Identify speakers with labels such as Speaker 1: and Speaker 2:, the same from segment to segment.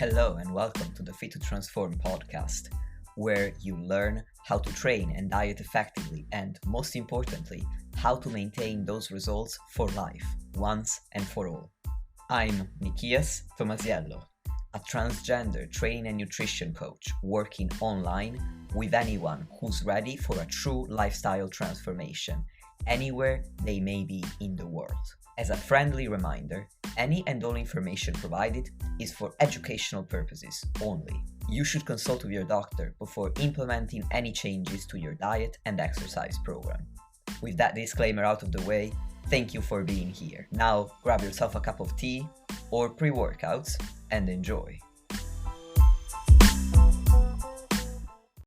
Speaker 1: Hello and welcome to the Fit to Transform podcast, where you learn how to train and diet effectively and, most importantly, how to maintain those results for life, once and for all. I'm Nikias Tomasiello, a transgender training and nutrition coach working online with anyone who's ready for a true lifestyle transformation, anywhere they may be in the world. As a friendly reminder, any and all information provided is for educational purposes only. You should consult with your doctor before implementing any changes to your diet and exercise program. With that disclaimer out of the way, thank you for being here. Now grab yourself a cup of tea or pre-workouts and enjoy.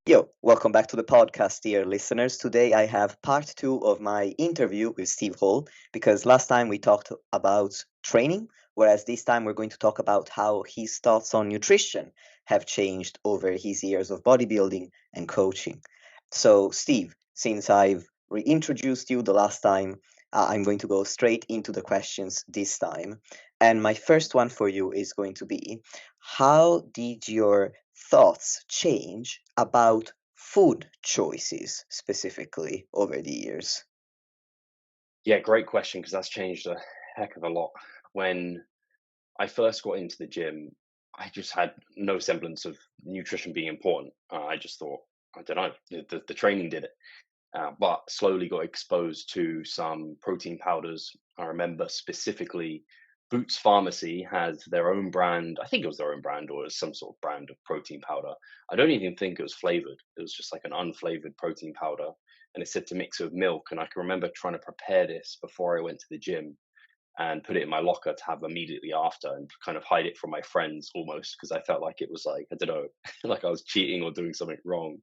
Speaker 1: Yo, welcome back to the podcast, dear listeners. Today I have part 2 of my interview with Steve Hall, because last time we talked about training, whereas this time we're going to talk about how his thoughts on nutrition have changed over his years of bodybuilding and coaching. So, Steve, since I've reintroduced you the last time, I'm going to go straight into the questions this time. And my first one for you is going to be, how did your thoughts change about food choices specifically over the years?
Speaker 2: Yeah, great question, because that's changed a heck of a lot. When I first got into the gym, I just had no semblance of nutrition being important. I just thought, I don't know, the training did it. But slowly got exposed to some protein powders. I remember specifically Boots Pharmacy has their own brand. I think it was their own brand, or it was some sort of brand of protein powder. I don't even think it was flavored. It was just like an unflavored protein powder. And it said to mix it with milk. And I can remember trying to prepare this before I went to the gym and put it in my locker to have immediately after, and kind of hide it from my friends almost, because I felt like it was like, I don't know, like I was cheating or doing something wrong.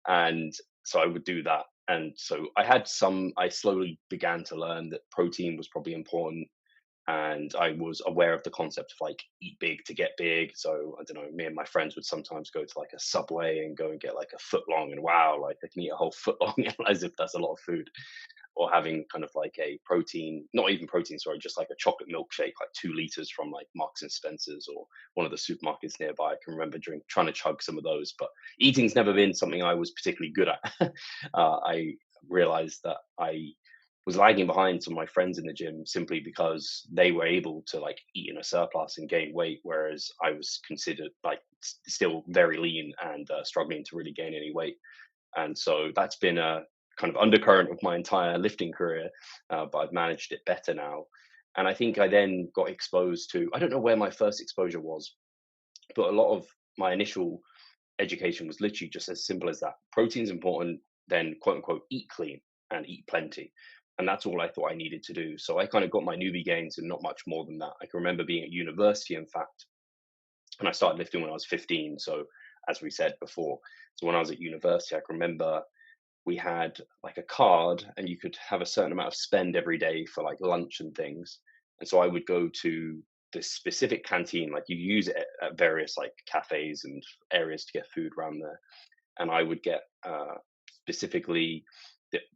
Speaker 2: And so I would do that. And so I slowly began to learn that protein was probably important. And I was aware of the concept of like eat big to get big. So I don't know, me and my friends would sometimes go to like a Subway and go and get like a foot long, and wow, like I can eat a whole foot long as if that's a lot of food. Or having kind of like a protein, not even protein, sorry, just like a chocolate milkshake, like 2 liters from like Marks and Spencer's or one of the supermarkets nearby. I can remember trying to chug some of those, but eating's never been something I was particularly good at. I realized that I was lagging behind some of my friends in the gym simply because they were able to like eat in a surplus and gain weight, whereas I was considered like still very lean and struggling to really gain any weight. And so that's been a kind of undercurrent of my entire lifting career, but I've managed it better now. And I think I then got exposed to, I don't know where my first exposure was, but a lot of my initial education was literally just as simple as that. Protein's important, then quote unquote, eat clean and eat plenty. And that's all I thought I needed to do. So I kind of got my newbie gains and not much more than that. I can remember being at university, in fact, and I started lifting when I was 15. So as we said before, so when I was at university, I can remember we had like a card and you could have a certain amount of spend every day for like lunch and things. And so I would go to this specific canteen, like you use it at various like cafes and areas to get food around there. And I would get specifically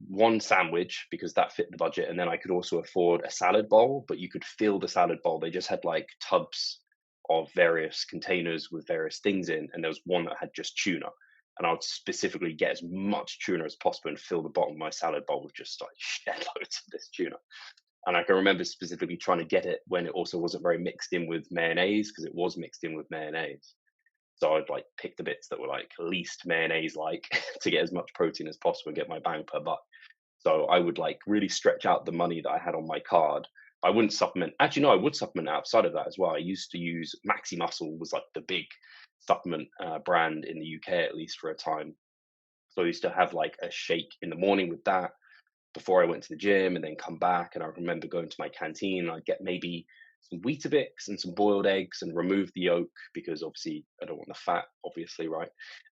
Speaker 2: one sandwich because that fit the budget. And then I could also afford a salad bowl, but you could fill the salad bowl. They just had like tubs of various containers with various things in. And there was one that had just tuna, and I would specifically get as much tuna as possible and fill the bottom of my salad bowl with just like shed loads of this tuna. And I can remember specifically trying to get it when it also wasn't very mixed in with mayonnaise, because it was mixed in with mayonnaise. So I'd like pick the bits that were like least mayonnaise like to get as much protein as possible and get my bang per buck. So I would like really stretch out the money that I had on my card. I wouldn't supplement. Actually, no, I would supplement outside of that as well. I used to use Maxi Muscle, was like the big supplement brand in the UK, at least for a time. So I used to have like a shake in the morning with that before I went to the gym, and then come back. And I remember going to my canteen. I'd get maybe some Weetabix and some boiled eggs and remove the yolk, because obviously I don't want the fat, obviously, right?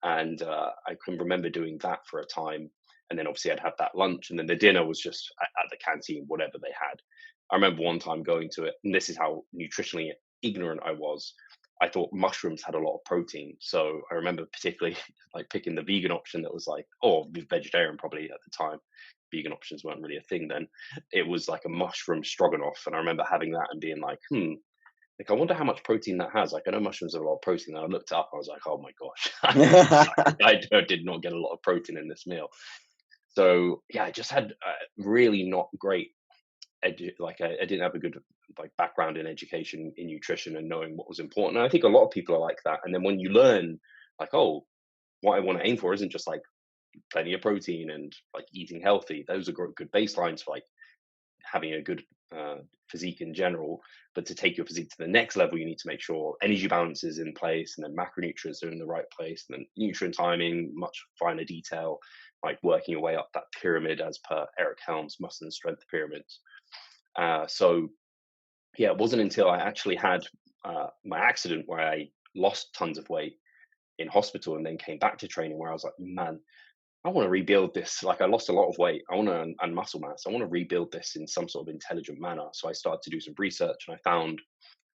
Speaker 2: And I can remember doing that for a time. And then obviously I'd have that lunch, and then the dinner was just at the canteen, whatever they had. I remember one time going to it, and this is how nutritionally ignorant I was. I thought mushrooms had a lot of protein. So I remember particularly like picking the vegan option that was like, or vegetarian probably at the time. Vegan options weren't really a thing then. It was like a mushroom stroganoff. And I remember having that and being like, like, I wonder how much protein that has. Like, I know mushrooms have a lot of protein. And I looked it up. I was like, oh my gosh, I did not get a lot of protein in this meal. So yeah, I just had really not great I didn't have a good like background in education in nutrition and knowing what was important. And I think a lot of people are like that. And then when you learn, like, oh, what I want to aim for isn't just like plenty of protein and like eating healthy. Those are good baselines for like having a good physique in general. But to take your physique to the next level, you need to make sure energy balance is in place, and then macronutrients are in the right place, and then nutrient timing, much finer detail, like working your way up that pyramid as per Eric Helms' muscle and strength pyramids. So yeah, it wasn't until I actually had my accident where I lost tons of weight in hospital and then came back to training where I was like, man, I want to rebuild this. Like, I lost a lot of weight. I want to, and muscle mass. I want to rebuild this in some sort of intelligent manner. So I started to do some research, and I found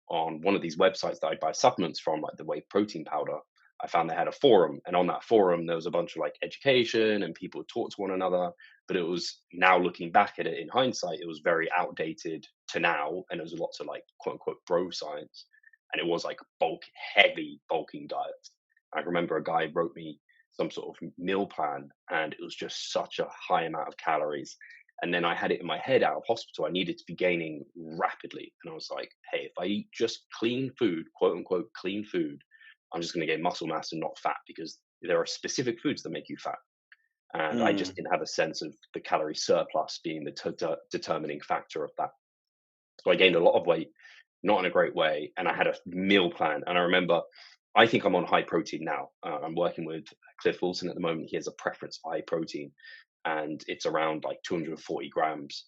Speaker 2: on one of these websites that I buy supplements from, like the whey protein powder, I found they had a forum. And on that forum, there was a bunch of like education and people talk to one another. But it was, now looking back at it in hindsight, it was very outdated to now. And there was lots of like quote unquote bro science. And it was like heavy bulking diets. I remember a guy wrote me some sort of meal plan, and it was just such a high amount of calories. And then I had it in my head out of hospital, I needed to be gaining rapidly. And I was like, hey, if I eat just clean food, quote unquote clean food, I'm just going to gain muscle mass and not fat, because there are specific foods that make you fat. And I just
Speaker 1: Mm.
Speaker 2: didn't have a sense of the calorie surplus being the determining factor of that. So I gained a lot of weight, not in a great way. And I had a meal plan. And I remember, I think I'm on high protein now. I'm working with Cliff Wilson at the moment. He has a preference for high protein, and it's around like 240 grams.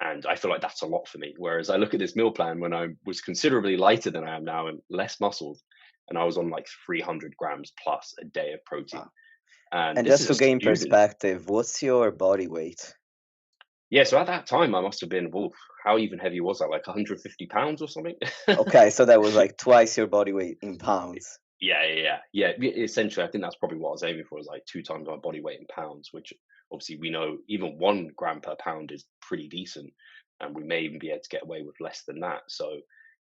Speaker 2: And I feel like that's a lot for me. Whereas I look at this meal plan when I was considerably lighter than I am now and less muscled, and I was on like 300 grams plus a day of protein.
Speaker 1: Wow.
Speaker 2: And
Speaker 1: And
Speaker 2: this
Speaker 1: just
Speaker 2: is a
Speaker 1: to gain
Speaker 2: student.
Speaker 1: perspective, what's your body weight?
Speaker 2: Yeah, so at that time I must have been, how even heavy was I? Like 150 pounds or something?
Speaker 1: Okay, so that was like twice your body weight in pounds.
Speaker 2: Essentially, I think that's probably what I was aiming for, is like 2 times my body weight in pounds, which obviously we know even 1 gram per pound is pretty decent, and we may even be able to get away with less than that. So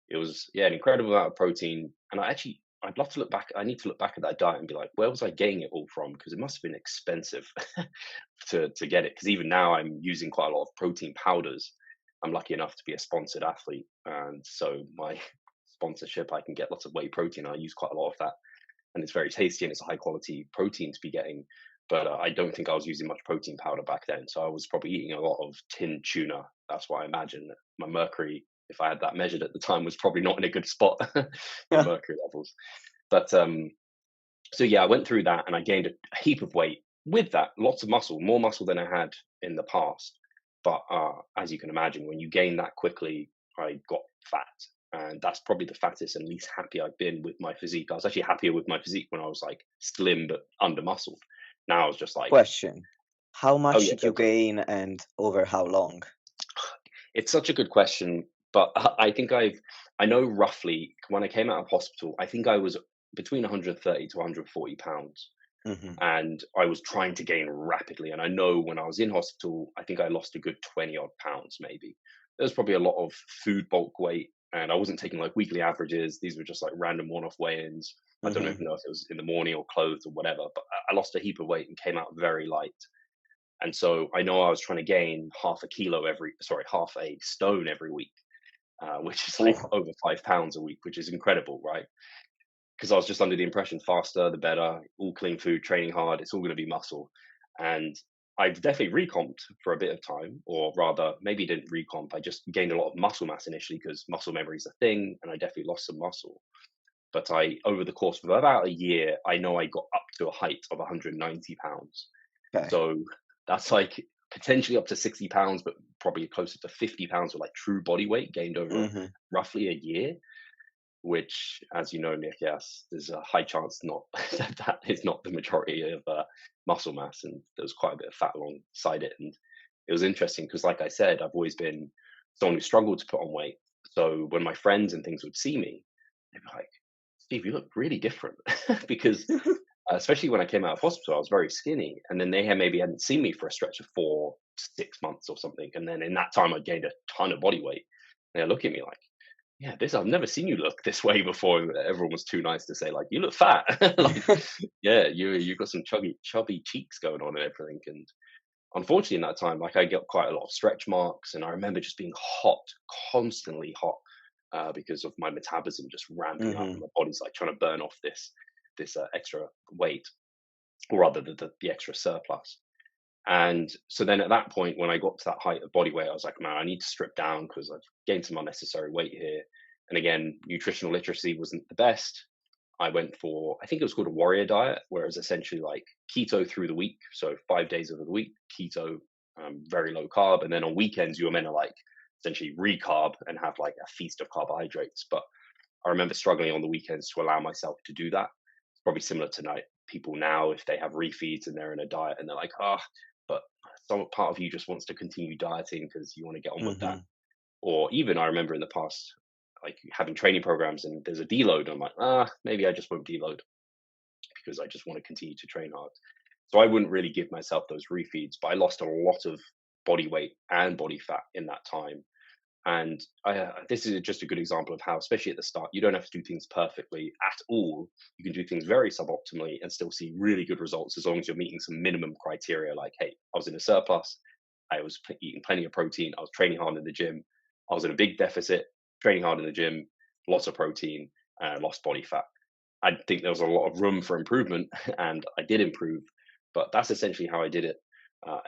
Speaker 2: it was, yeah, an incredible amount of protein. And I'd love to look back. I need to look back at that diet and be like, where was I getting it all from? Because it must have been expensive to get it. Because even now I'm using quite a lot of protein powders. I'm lucky enough to be a sponsored athlete, and so my sponsorship, I can get lots of whey protein. I use quite a lot of that, and it's very tasty and it's a high quality protein to be getting. But I don't think I was using much protein powder back then, so I was probably eating a lot of tinned tuna. That's why I imagine that my mercury, if I had that measured at the time, was probably not in a good spot in mercury levels. But so yeah, I went through that and I gained a heap of weight. With that, lots of muscle, more muscle than I had in the past. But as you can imagine, when you gain that quickly, I got fat. And that's probably the fattest and least happy I've been with my physique. I was actually happier with my physique when I was like slim but under muscled. Now I was just like,
Speaker 1: Question. How
Speaker 2: oh
Speaker 1: much
Speaker 2: yeah,
Speaker 1: did
Speaker 2: go
Speaker 1: you
Speaker 2: for it.
Speaker 1: gain and over how long?
Speaker 2: It's such a good question, but I think I know roughly when I came out of hospital, I think I was between 130 to 140 pounds,
Speaker 1: Hmm.
Speaker 2: and I was trying to gain rapidly. And I know when I was in hospital, I think I lost a good 20 odd pounds, maybe. There's probably a lot of food bulk weight, and I wasn't taking like weekly averages. These were just like random one off weigh ins. I don't
Speaker 1: Hmm.
Speaker 2: even know if it was in the morning or clothes or whatever, but I lost a heap of weight and came out very light. And so I know I was trying to gain half a stone every week, which is like
Speaker 1: Ooh.
Speaker 2: over 5 pounds a week, which is incredible, right? Because I was just under the impression faster, the better, all clean food, training hard, it's all going to be muscle. And I've definitely recomped for a bit of time, or rather, maybe didn't recomp. I just gained a lot of muscle mass initially because muscle memory is a thing, and I definitely lost some muscle. But over the course of about a year, I know I got up to a height of 190 pounds.
Speaker 1: Okay.
Speaker 2: So that's like potentially up to 60 pounds, but probably closer to 50 pounds of like true body weight gained over
Speaker 1: Hmm.
Speaker 2: roughly a year, which, as you know, Nick, yes, there's a high chance not that is not the majority of muscle mass, and there's quite a bit of fat alongside it. And it was interesting because, like I said, I've always been someone who struggled to put on weight. So when my friends and things would see me, they'd be like, "Steve, you look really different," because especially when I came out of hospital, I was very skinny, and then they had maybe hadn't seen me for a stretch of 4 to 6 months or something, and then in that time I gained a ton of body weight. And they look at me like, yeah, this I've never seen you look this way before. And everyone was too nice to say like, you look fat. Like, yeah, you got some chubby cheeks going on and everything. And unfortunately, in that time, like I got quite a lot of stretch marks, and I remember just being hot, constantly hot, because of my metabolism just ramping up, and
Speaker 3: Mhm.
Speaker 2: my body's like trying to burn off this extra weight, or rather the extra surplus. And so then at that point, when I got to that height of body weight, I was like, man, I need to strip down because I've gained some unnecessary weight here. And again, nutritional literacy wasn't the best. I went for, I think it was called a warrior diet, where it was essentially like keto through the week. So 5 days of the week, keto, very low carb. And then on weekends, you were meant to like essentially recarb and have like a feast of carbohydrates. But I remember struggling on the weekends to allow myself to do that. It's probably similar to people now if they have refeeds and they're in a diet and they're like, ah, but some part of you just wants to continue dieting because you want to get on with that.
Speaker 3: Mhm.
Speaker 2: Or even I remember in the past, like having training programs and there's a deload. I'm like, maybe I just won't deload because I just want to continue to train hard. So I wouldn't really give myself those refeeds, but I lost a lot of body weight and body fat in that time. And this is just a good example of how, especially at the start, you don't have to do things perfectly at all. You can do things very suboptimally and still see really good results as long as you're meeting some minimum criteria. Like, hey, I was in a surplus, I was eating plenty of protein, I was training hard in the gym, I was in a big deficit, training hard in the gym, lots of protein, lost body fat. I think there was a lot of room for improvement, and I did improve. But that's essentially how I did it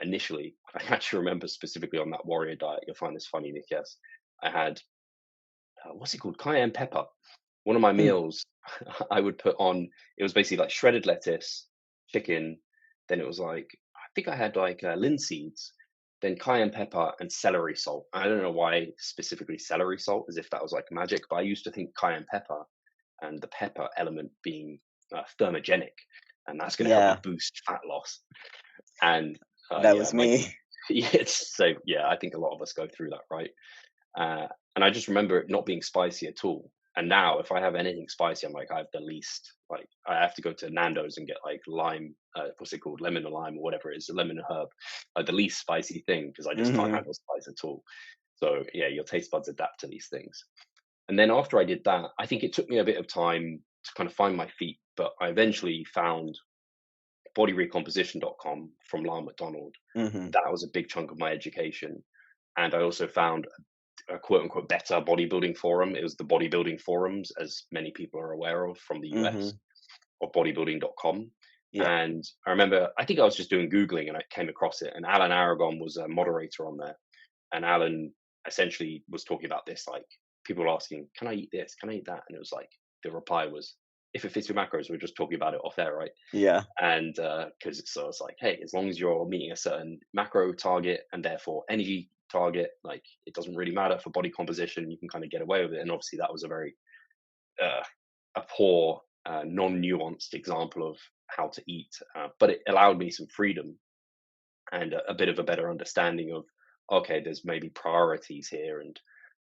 Speaker 2: initially. I actually remember specifically on that warrior diet. You'll find this funny, Nick. Yes, I had what's it called, cayenne pepper. One of my
Speaker 3: Mm.
Speaker 2: meals, I would put on. It was basically like shredded lettuce, chicken. Then it was like I think I had like linseeds, then cayenne pepper and celery salt. I don't know why specifically celery salt, as if that was like magic. But I used to think cayenne pepper and the pepper element being thermogenic, and that's going to help me
Speaker 3: Yeah,
Speaker 2: boost fat loss. And
Speaker 3: that
Speaker 2: yeah,
Speaker 3: was me.
Speaker 2: yeah, so yeah, I think a lot of us go through that, right? Uh, and I just remember it not being spicy at all. And now, if I have anything spicy, I'm like, I have the least. Like, I have to go to Nando's and get like lime, what's it called, lemon and lime or whatever it is, lemon and herb, the least spicy thing because I just can't
Speaker 3: Mhm.
Speaker 2: handle spice at all. So yeah, your taste buds adapt to these things. And then after I did that, I think it took me a bit of time to kind of find my feet, but I eventually found bodyrecomposition.com from Lyle McDonald.
Speaker 3: Mhm.
Speaker 2: That was a big chunk of my education. And I also found a quote unquote better bodybuilding forum. It was the bodybuilding forums, as many people are aware of from the US,
Speaker 3: Mhm.
Speaker 2: or bodybuilding.com.
Speaker 3: Yep.
Speaker 2: And I remember, I think I was just doing Googling and I came across it. And Alan Aragon was a moderator on there. And Alan essentially was talking about this like people were asking, can I eat this? Can I eat that? And it was like, the reply was, if it fits your macros, we're just talking about it off air, right?
Speaker 3: Yeah.
Speaker 2: And because so it's like, hey, as long as you're meeting a certain macro target and therefore energy target, like it doesn't really matter for body composition, you can kind of get away with it. And obviously, that was a very uh, a poor, non-nuanced example of how to eat, but it allowed me some freedom and a bit of a better understanding of okay, there's maybe priorities here, and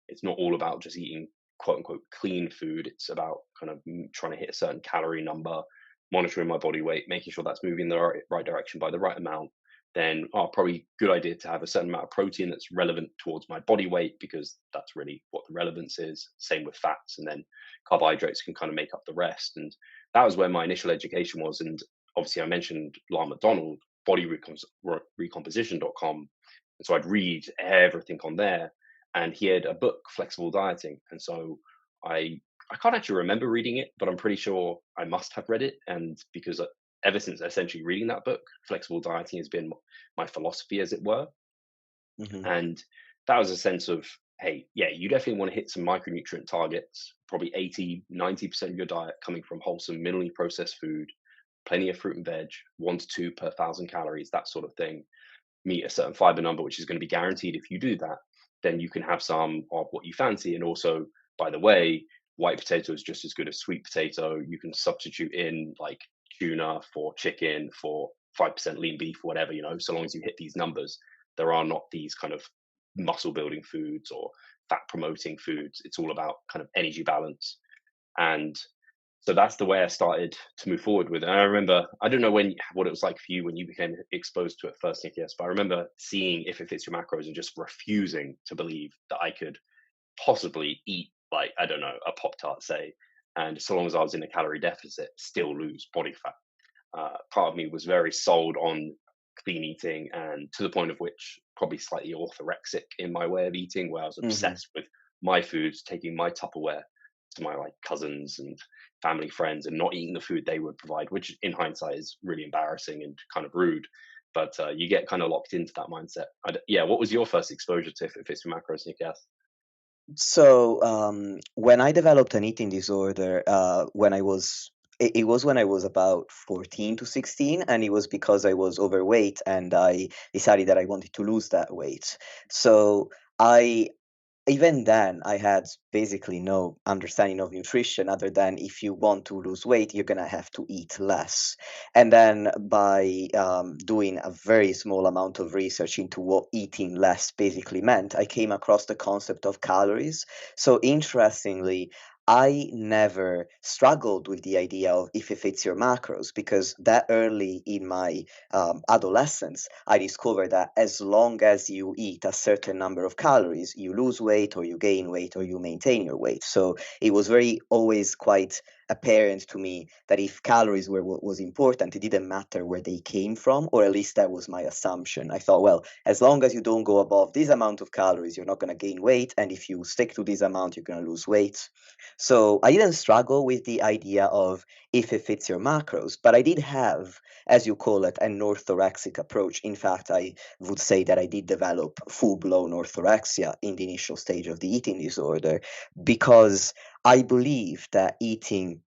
Speaker 2: it's not all about just eating quote unquote clean food. It's about kind of trying to hit a certain calorie number, monitoring my body weight, making sure that's moving in the right direction by the right amount. Then, probably good idea to have a certain amount of protein that's relevant towards my body weight because that's really what the relevance is. Same with fats, and then carbohydrates can kind of make up the rest. And that was where my initial education was. And obviously, I mentioned Lyle McDonald, bodyrecomposition.com. And so I'd read everything on there. And he had a book, Flexible Dieting. And so I can't actually remember reading it, but I'm pretty sure I must have read it. And because ever since essentially reading that book, flexible dieting has been my philosophy, as it were.
Speaker 3: Mhm.
Speaker 2: And that was a sense of, hey, yeah, you definitely want to hit some micronutrient targets, probably 80, 90% of your diet coming from wholesome, minimally processed food, plenty of fruit and veg, 1 to 2 per 1,000 calories, that sort of thing. Meet a certain fiber number, which is going to be guaranteed. If you do that, then you can have some of what you fancy. And also, by the way, white potato is just as good as sweet potato. You can substitute in like tuna for chicken, for 5% lean beef, whatever, so long as you hit these numbers, there are not these kind of muscle building foods or fat promoting foods. It's all about kind of energy balance. And so that's the way I started to move forward with it. And I remember, I don't know what it was like for you when you became exposed to it first, Nick, but I remember seeing If It Fits Your Macros and just refusing to believe that I could possibly eat like, I don't know, a Pop Tart, say, and so long as I was in a calorie deficit, still lose body fat. Part of me was very sold on clean eating, and to the point of which probably slightly orthorexic in my way of eating, where I was
Speaker 1: Hmm.
Speaker 2: obsessed with my foods, taking my Tupperware to my like cousins and family friends, and not eating the food they would provide, which in hindsight is really embarrassing and kind of rude. But you get kind of locked into that mindset. Yeah, what was your first exposure to if it's macros, Nick?
Speaker 1: So, when I developed an eating disorder, it was when I was about 14 to 16, and it was because I was overweight and I decided that I wanted to lose that weight. So I even then, I had basically no understanding of nutrition other than if you want to lose weight, you're gonna have to eat less. And then by doing a very small amount of research into what eating less basically meant, I came across the concept of calories. So interestingly, I never struggled with the idea of if it fits your macros because that early in my adolescence, I discovered that as long as you eat a certain number of calories, you lose weight or you gain weight or you maintain your weight. So it was very always quite apparent to me that if calories were what was important, it didn't matter where they came from, or at least that was my assumption. I thought, well, as long as you don't go above this amount of calories, you're not going to gain weight. And if you stick to this amount, you're going to lose weight. So I didn't struggle with the idea of if it fits your macros, but I did have, as you call it, an orthorexic approach. In fact, I would say that I did develop full blown orthorexia in the initial stage of the eating disorder because I believe that eating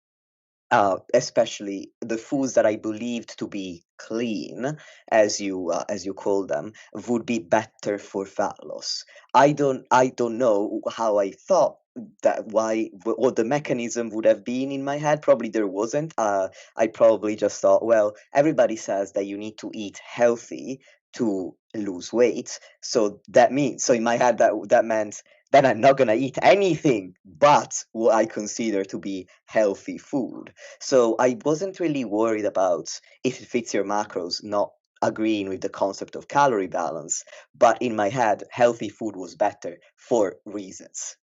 Speaker 1: especially the foods that I believed to be clean, as you call them, would be better for fat loss. I don't know how I thought that what the mechanism would have been in my head. Probably there wasn't. I probably just thought, well, everybody says that you need to eat healthy to lose weight, so that means so in my head that meant then I'm not gonna eat anything but what I consider to be healthy food. So I wasn't really worried about if it fits your macros, not agreeing with the concept of calorie balance. But in my head, healthy food was better for reasons.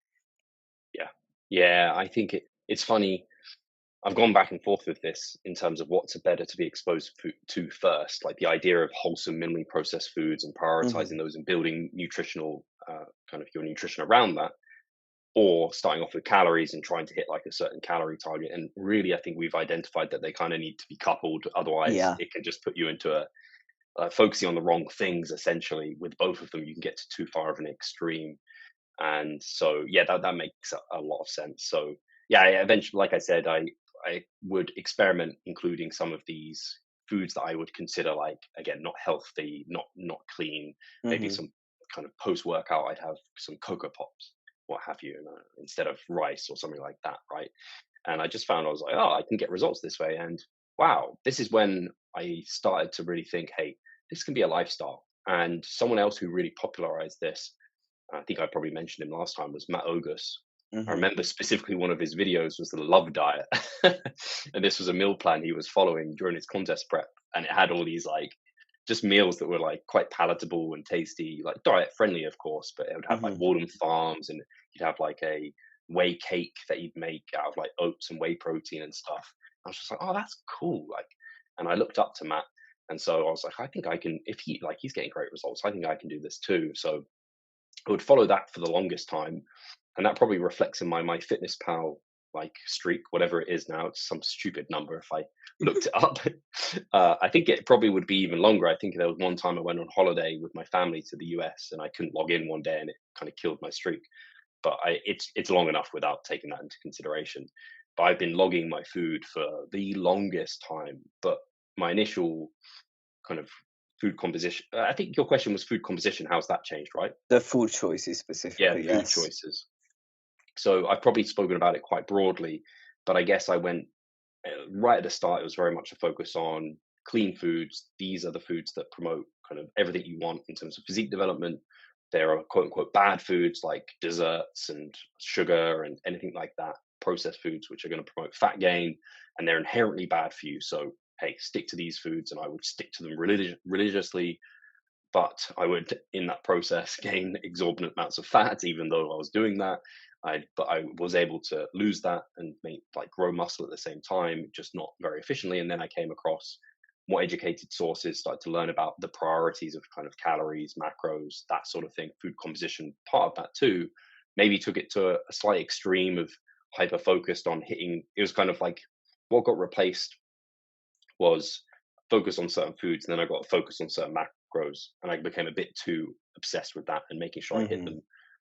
Speaker 2: Yeah. Yeah, I think it's funny. I've gone back and forth with this in terms of what's better to be exposed to first, like the idea of wholesome, minimally processed foods and
Speaker 1: Hmm.
Speaker 2: prioritizing those and building nutritional kind of your nutrition around that, or starting off with calories and trying to hit like a certain calorie target. And really, I think we've identified that they kind of need to be coupled. Otherwise,
Speaker 1: Yeah.
Speaker 2: it can just put you into a focusing on the wrong things. Essentially, with both of them, you can get to too far of an extreme. And so yeah, that makes a lot of sense. So yeah, eventually, like I said, I would experiment including some of these foods that I would consider like, again, not healthy, not clean, maybe
Speaker 1: Hmm.
Speaker 2: some kind of post workout I'd have some cocoa pops, what have you, instead of rice or something like that, right? And I just found, I was like, oh, I can get results this way. And wow, this is when I started to really think, hey, this can be a lifestyle. And someone else who really popularized this, I think I probably mentioned him last time, was Matt Ogus. I
Speaker 1: Hmm.
Speaker 2: remember specifically one of his videos was the love diet. And this was a meal plan he was following during his contest prep. And it had all these like just meals that were like quite palatable and tasty, like diet friendly, of course, but it would have like
Speaker 1: Hmm.
Speaker 2: Walden Farms, and you'd have like a whey cake that you'd make out of like oats and whey protein and stuff. I was just like, oh, that's cool. Like, and I looked up to Matt. And so I was like, I think I can, if he's getting great results, I think I can do this too. So I would follow that for the longest time, and that probably reflects in my MyFitnessPal like streak, whatever it is now. It's some stupid number if I looked it up. I think it probably would be even longer. I think there was one time I went on holiday with my family to the US, and I couldn't log in one day, and it kind of killed my streak. But it's long enough without taking that into consideration. But I've been logging my food for the longest time. But my initial kind of food composition. I think your question was food composition. How's that changed, right?
Speaker 1: The food choices
Speaker 2: Yeah,
Speaker 1: specifically,
Speaker 2: food
Speaker 1: yes.
Speaker 2: choices. So I've probably spoken about it quite broadly, but I guess I went right at the start. It was very much a focus on clean foods. These are the foods that promote kind of everything you want in terms of physique development. There are quote unquote bad foods like desserts and sugar and anything like that, processed foods, which are going to promote fat gain, and they're inherently bad for you. So, hey, stick to these foods, and I would stick to them religiously. but I would, in that process, gain exorbitant amounts of fat, even though I was doing that. But I was able to lose that and grow muscle at the same time, just not very efficiently. And then I came across more educated sources, started to learn about the priorities of kind of calories, macros, that sort of thing, food composition, part of that too. Maybe took it to a slight extreme of hyper focused on hitting. It was kind of like what got replaced was focus on certain foods, and then I got to focus on certain macros, and I became a bit too obsessed with that and making sure I hit
Speaker 3: Hmm.
Speaker 2: them.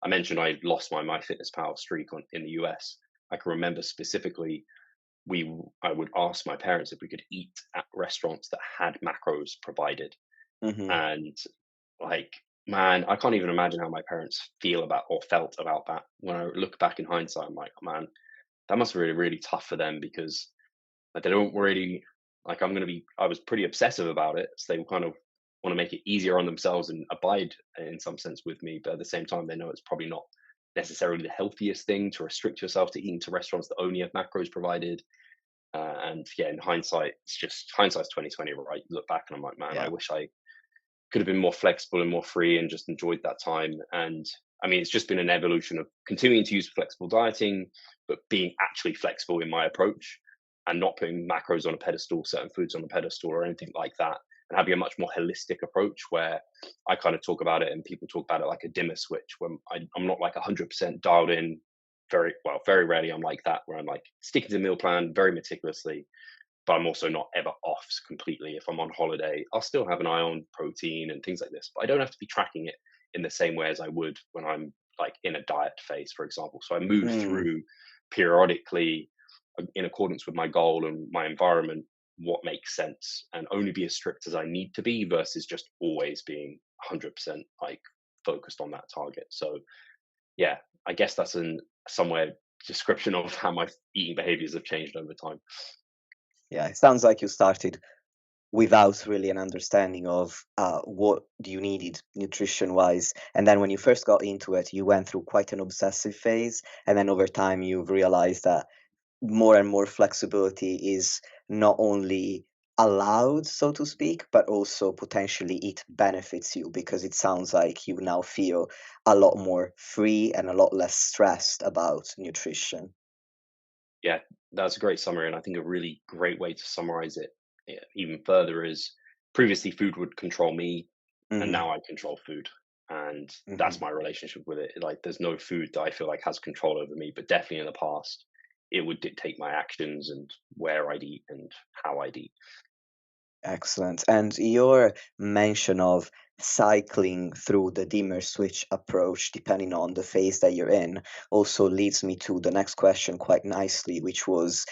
Speaker 2: I mentioned I lost my MyFitnessPal streak in the US. I can remember specifically I would ask my parents if we could eat at restaurants that had macros provided,
Speaker 3: Hmm.
Speaker 2: and like man, I can't even imagine how my parents feel about or felt about that. When I look back in hindsight, I'm like, oh, man, that must be really really tough for them because like they don't really I was pretty obsessive about it, so they kind of want to make it easier on themselves and abide in some sense with me, but at the same time they know it's probably not necessarily the healthiest thing to restrict yourself to eating to restaurants that only have macros provided. And yeah, in hindsight, it's just hindsight's 2020, right? Look back and I'm like, man, I
Speaker 3: Yeah.
Speaker 2: wish I could have been more flexible and more free and just enjoyed that time. And I mean, it's just been an evolution of continuing to use flexible dieting, but being actually flexible in my approach and not putting macros on a pedestal, certain foods on a pedestal, or anything like that. And having a much more holistic approach where I kind of talk about it and people talk about it like a dimmer switch, when I'm not like 100% dialed in. Very rarely I'm like that, where I'm like sticking to the meal plan very meticulously, but I'm also not ever off completely. If I'm on holiday, I'll still have an eye on protein and things like this, but I don't have to be tracking it in the same way as I would when I'm like in a diet phase, for example. So I move
Speaker 3: Mm.
Speaker 2: through periodically in accordance with my goal and my environment, what makes sense, and only be as strict as I need to be versus just always being 100% like focused on that target. So yeah, I guess that's in somewhere description of how my eating behaviors have changed over time.
Speaker 3: Yeah, it sounds like you started without really an understanding of what you needed nutrition wise. And then when you first got into it, you went through quite an obsessive phase. And then over time, you've realized that more and more flexibility is not only allowed, so to speak, but also potentially it benefits you because it sounds like you now feel a lot more free and a lot less stressed about nutrition.
Speaker 2: Yeah, that's a great summary, and I think a really great way to summarize it even further is previously food would control me, and
Speaker 3: Hmm.
Speaker 2: now I control food, and
Speaker 3: Hmm.
Speaker 2: that's my relationship with it. Like, there's no food that I feel like has control over me, but definitely in the past, it would dictate my actions and where I'd eat and how I'd eat.
Speaker 3: Excellent. And your mention of cycling through the dimmer switch approach, depending on the phase that you're in, also leads me to the next question quite nicely, which was,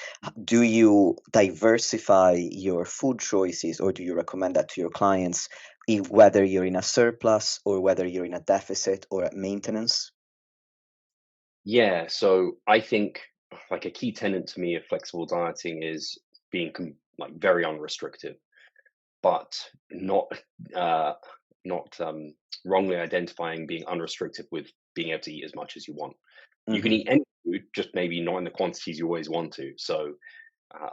Speaker 3: do you diversify your food choices or do you recommend that to your clients, whether you're in a surplus or whether you're in a deficit or at maintenance?
Speaker 2: Yeah, so I think like a key tenet to me of flexible dieting is being very unrestricted, but not uh, not wrongly identifying being unrestricted with being able to eat as much as you want. You can
Speaker 3: Hmm.
Speaker 2: eat any food, just maybe not in the quantities you always want to. So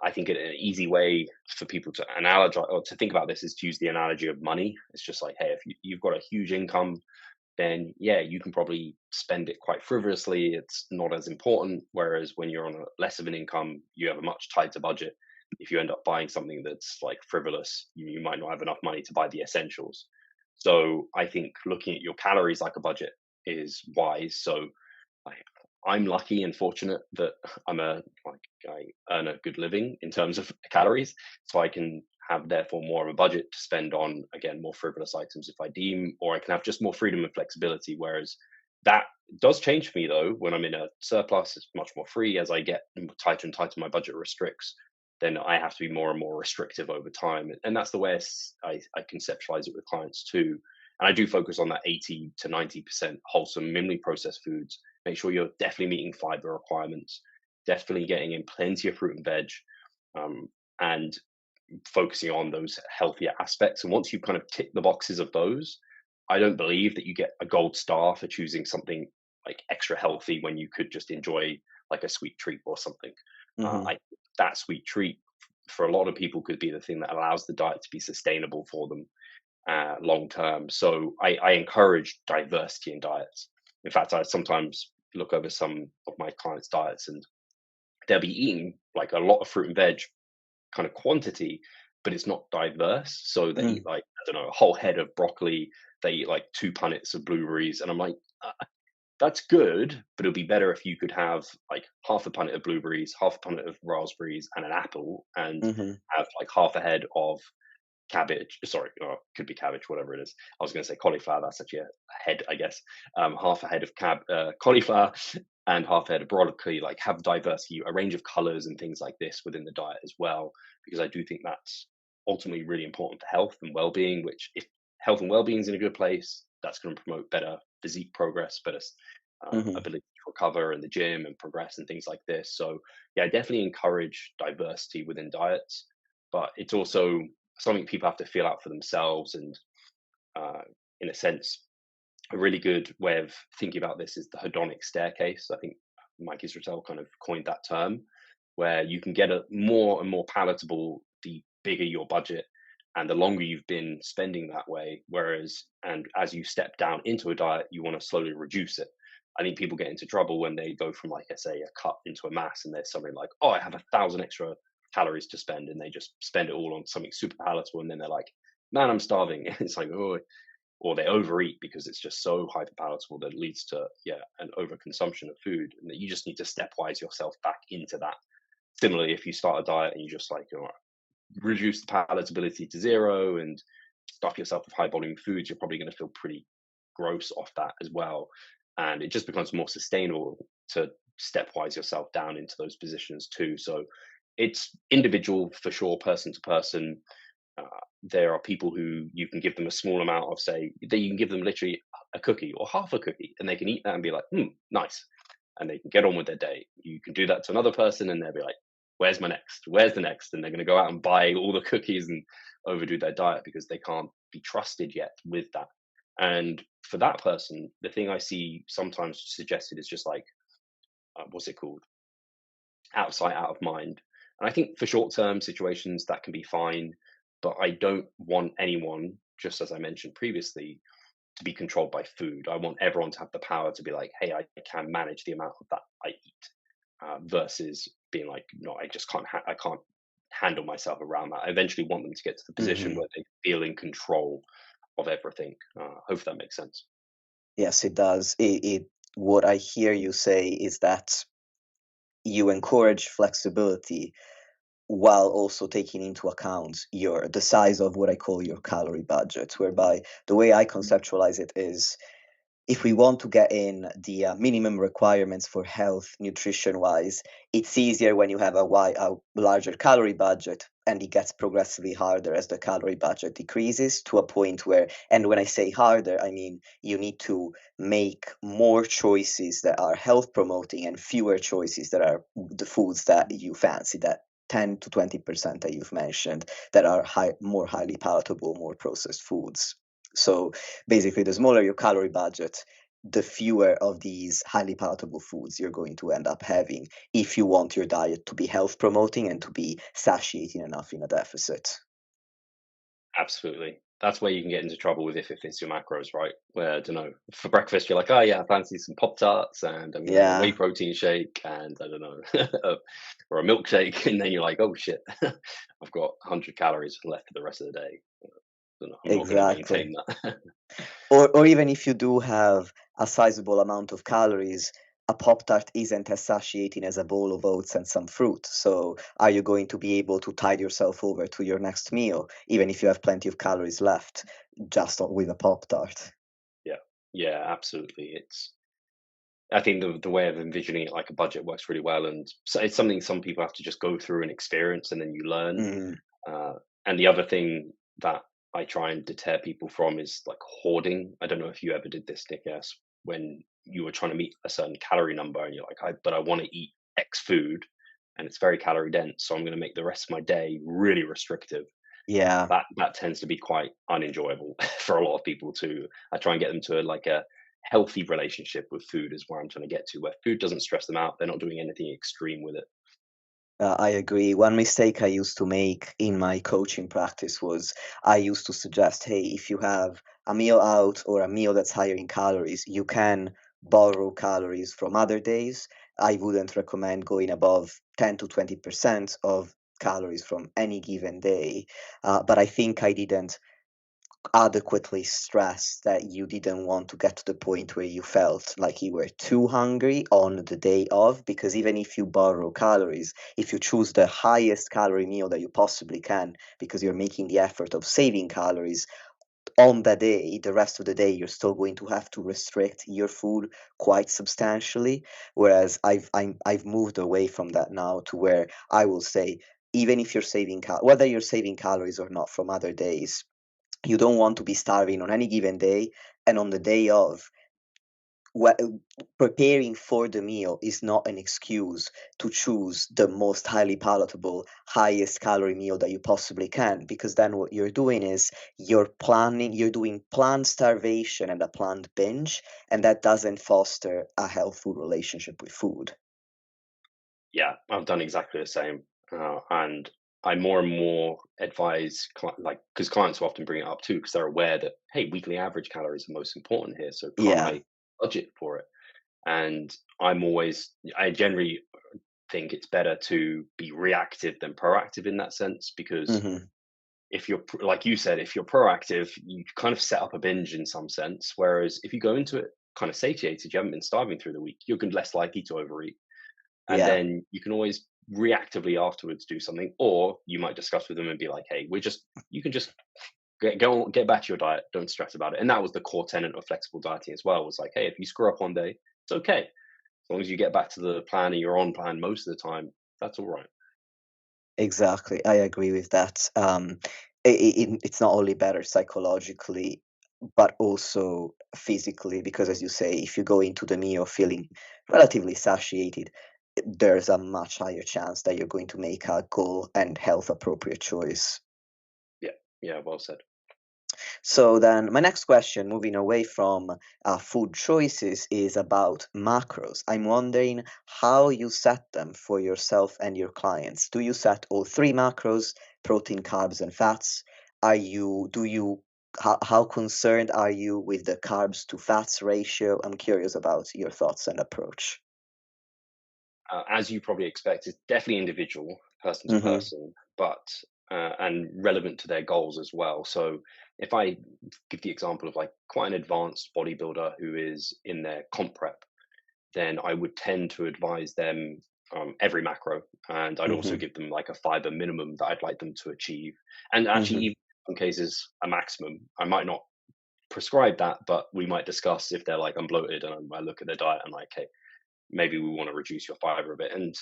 Speaker 2: I think an easy way for people to analogize or to think about this is to use the analogy of money. It's just like, hey, if you've got a huge income, then yeah, you can probably spend it quite frivolously. It's not as important. Whereas when you're on a less of an income, you have a much tighter budget. If you end up buying something that's like frivolous, you might not have enough money to buy the essentials. So I think looking at your calories like a budget is wise. So I, I'm lucky and fortunate that I earn a good living in terms of calories, so I can have therefore more of a budget to spend on again more frivolous items if I deem, or I can have just more freedom and flexibility. Whereas that does change for me though when I'm in a surplus. It's much more free as I get tighter and tighter. My budget restricts. Then I have to be more and more restrictive over time, and that's the way I conceptualize it with clients too. And I do focus on that 80 to 90% wholesome, minimally processed foods. Make sure you're definitely meeting fiber requirements, definitely getting in plenty of fruit and veg, um, and focusing on those healthier aspects. And once you kind of tick the boxes of those, I don't believe that you get a gold star for choosing something like extra healthy when you could just enjoy like a sweet treat or something.
Speaker 3: Hmm.
Speaker 2: I that sweet treat for a lot of people could be the thing that allows the diet to be sustainable for them. long term. So I encourage diversity in diets. In fact, I sometimes look over some of my clients' diets, and they'll be eating like a lot of fruit and veg kind of quantity, but it's not diverse. So they eat
Speaker 3: Mm,
Speaker 2: like, I don't know, a whole head of broccoli. They eat like 2 punnets of blueberries, and I'm like, that's good, but it'll be better if you could have like half a punnet of blueberries, half a punnet of raspberries, and an apple, and
Speaker 3: mhm.
Speaker 2: have like half a head of cabbage. Sorry, could be cabbage, whatever it is. I was going to say cauliflower. That's actually a head, I guess. Half a head of cauliflower and half a head of broccoli. Like have diversity, a range of colors and things like this within the diet as well, because I do think that's ultimately really important for health and well-being. Which, if health and well-being is in a good place, that's going to promote better physique progress, better
Speaker 3: Mhm.
Speaker 2: ability to recover in the gym and progress and things like this. So yeah, I definitely encourage diversity within diets, but it's also something people have to feel out for themselves. And uh, in a sense, a really good way of thinking about this is the hedonic staircase. I think Mike Israel kind of coined that term, where you can get a more and more palatable the bigger your budget and the longer you've been spending that way. Whereas, and as you step down into a diet, you want to slowly reduce it. I think people get into trouble when they go from, like I say, a cut into a mass, and there's something like, oh, I have 1,000 extra calories to spend, and they just spend it all on something super palatable, and then they're like, man, I'm starving. It's like, oh, or they overeat because it's just so hyper palatable that it leads to an overconsumption of food, and that you just need to stepwise yourself back into that. Similarly, if you start a diet and you just like, reduce the palatability to zero and stuff yourself with high volume foods, you're probably going to feel pretty gross off that as well. And it just becomes more sustainable to stepwise yourself down into those positions too. So it's individual for sure, person to person. uh, there are people who you can give them a small amount of, say, that you can give them literally a cookie or half a cookie, and they can eat that and be like, nice, and they can get on with their day. You can do that to another person, and they'll be like, where's my next? Where's the next? And they're going to go out and buy all the cookies and overdo their diet because they can't be trusted yet with that. And for that person, the thing I see sometimes suggested is just like, what's it called? Out of sight, out of mind. And I think for short term situations that can be fine, but I don't want anyone, just as I mentioned previously, to be controlled by food. I want everyone to have the power to be like, hey, I can manage the amount of that I eat, versus being like, no, I just can't. I can't handle myself around that. I eventually want them to get to the position
Speaker 3: Mhm.
Speaker 2: where they feel in control of everything. Hope that makes sense.
Speaker 3: Yes, it does. What I hear you say is that you encourage flexibility while also taking into account the size of what I call your calorie budget, whereby the way I conceptualize it is if we want to get in the minimum requirements for health, nutrition wise, it's easier when you have a larger calorie budget, and it gets progressively harder as the calorie budget decreases to a point where, and when I say harder, I mean you need to make more choices that are health promoting and fewer choices that are the foods that you fancy, that 10 to 20% that you've mentioned, that are more highly palatable, more processed foods. So basically, the smaller your calorie budget, the fewer of these highly palatable foods you're going to end up having if you want your diet to be health promoting and to be satiating enough in a deficit.
Speaker 2: Absolutely. That's where you can get into trouble with if it fits your macros, right? Where, I don't know, for breakfast, you're like, oh, yeah, I fancy some Pop Tarts and I'm going to have a whey
Speaker 3: Yeah,
Speaker 2: protein shake and I don't know, or a milkshake. And then you're like, oh, shit, I've got 100 calories left for the rest of the day. Don't know, I'm not going to
Speaker 3: exactly.
Speaker 2: maintain that.
Speaker 3: Or even if you do have a sizable amount of calories, a Pop Tart isn't as satiating as a bowl of oats and some fruit. So are you going to be able to tide yourself over to your next meal, even if you have plenty of calories left, with a Pop Tart?
Speaker 2: Yeah. Yeah, absolutely. I think the way of envisioning it like a budget works really well. And so it's something some people have to just go through and experience and then you learn.
Speaker 3: Mhm.
Speaker 2: Uh, and the other thing that I try and deter people from is like hoarding. I don't know if you ever did this, Nick, yes, when you were trying to meet a certain calorie number and you're like, but I want to eat X food and it's very calorie dense, so I'm going to make the rest of my day really restrictive.
Speaker 3: Yeah.
Speaker 2: That tends to be quite unenjoyable for a lot of people too. I try and get them to like a healthy relationship with food is where I'm trying to get to, where food doesn't stress them out. They're not doing anything extreme with it.
Speaker 3: I agree. One mistake I used to make in my coaching practice was I used to suggest, hey, if you have a meal out or a meal that's higher in calories, you can borrow calories from other days. I wouldn't recommend going above 10 to 20% of calories from any given day. But I think I didn't adequately stress that you didn't want to get to the point where you felt like you were too hungry on the day of, because even if you borrow calories, if you choose the highest calorie meal that you possibly can, because you're making the effort of saving calories on the day, the rest of the day, you're still going to have to restrict your food quite substantially. Whereas I've moved away from that now to where I will say, even if you're saving whether you're saving calories or not from other days, you don't want to be starving on any given day, and on the day of, wh- preparing for the meal is not an excuse to choose the most highly palatable, highest calorie meal that you possibly can, because then what you're doing is you're doing planned starvation and a planned binge, and that doesn't foster a healthful relationship with food.
Speaker 2: Yeah, I've done exactly the same, and I more and more advise like because clients will often bring it up too because they're aware that hey, weekly average calories are most important here, so can't
Speaker 3: Yeah.
Speaker 2: I budget for it? And I generally think it's better to be reactive than proactive in that sense because
Speaker 3: Hmm.
Speaker 2: if you're like you said, if you're proactive, you kind of set up a binge in some sense. Whereas if you go into it kind of satiated, you haven't been starving through the week, you're less likely to overeat, and
Speaker 3: Yeah.
Speaker 2: then you can always reactively afterwards do something, or you might discuss with them and be like, "Hey, you can just get back to your diet. Don't stress about it." And that was the core tenet of flexible dieting as well. Was like, "Hey, if you screw up one day, it's okay as long as you get back to the plan and you're on plan most of the time. That's all right."
Speaker 3: Exactly, I agree with that. It's not only better psychologically, but also physically, because as you say, if you go into the meal feeling relatively satiated, there's a much higher chance that you're going to make a goal and health appropriate choice.
Speaker 2: Yeah, yeah, well said.
Speaker 3: So then, my next question, moving away from food choices, is about macros. I'm wondering how you set them for yourself and your clients. Do you set all three macros, protein, carbs, and fats? How concerned are you with the carbs to fats ratio? I'm curious about your thoughts and approach.
Speaker 2: As you probably expect, it's definitely individual, person to
Speaker 3: Mm-hmm.
Speaker 2: person, but and relevant to their goals as well. So, if I give the example of like quite an advanced bodybuilder who is in their comp prep, then I would tend to advise them every macro, and I'd also
Speaker 3: Mm-hmm.
Speaker 2: give them like a fiber minimum that I'd like them to achieve, and actually,
Speaker 3: Mm-hmm.
Speaker 2: even in some cases, a maximum. I might not prescribe that, but we might discuss if they're like I'm bloated and I look at their diet and like, hey, maybe we want to reduce your fiber a bit. And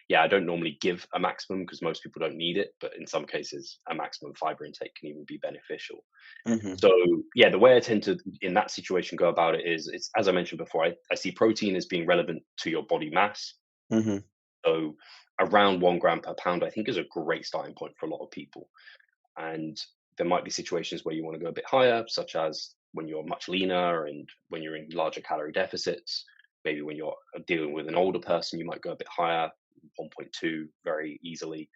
Speaker 2: yeah, I don't normally give a maximum because most people don't need it, but in some cases, a maximum fiber intake can even be beneficial.
Speaker 3: Mm-hmm.
Speaker 2: So yeah, the way I tend to in that situation go about it is it's as I mentioned before, I see protein as being relevant to your body mass.
Speaker 3: Mm-hmm.
Speaker 2: So around 1 gram per pound, I think is a great starting point for a lot of people. And there might be situations where you want to go a bit higher, such as when you're much leaner and when you're in larger calorie deficits. Maybe when you're dealing with an older person, you might go a bit higher, 1.2 very easily.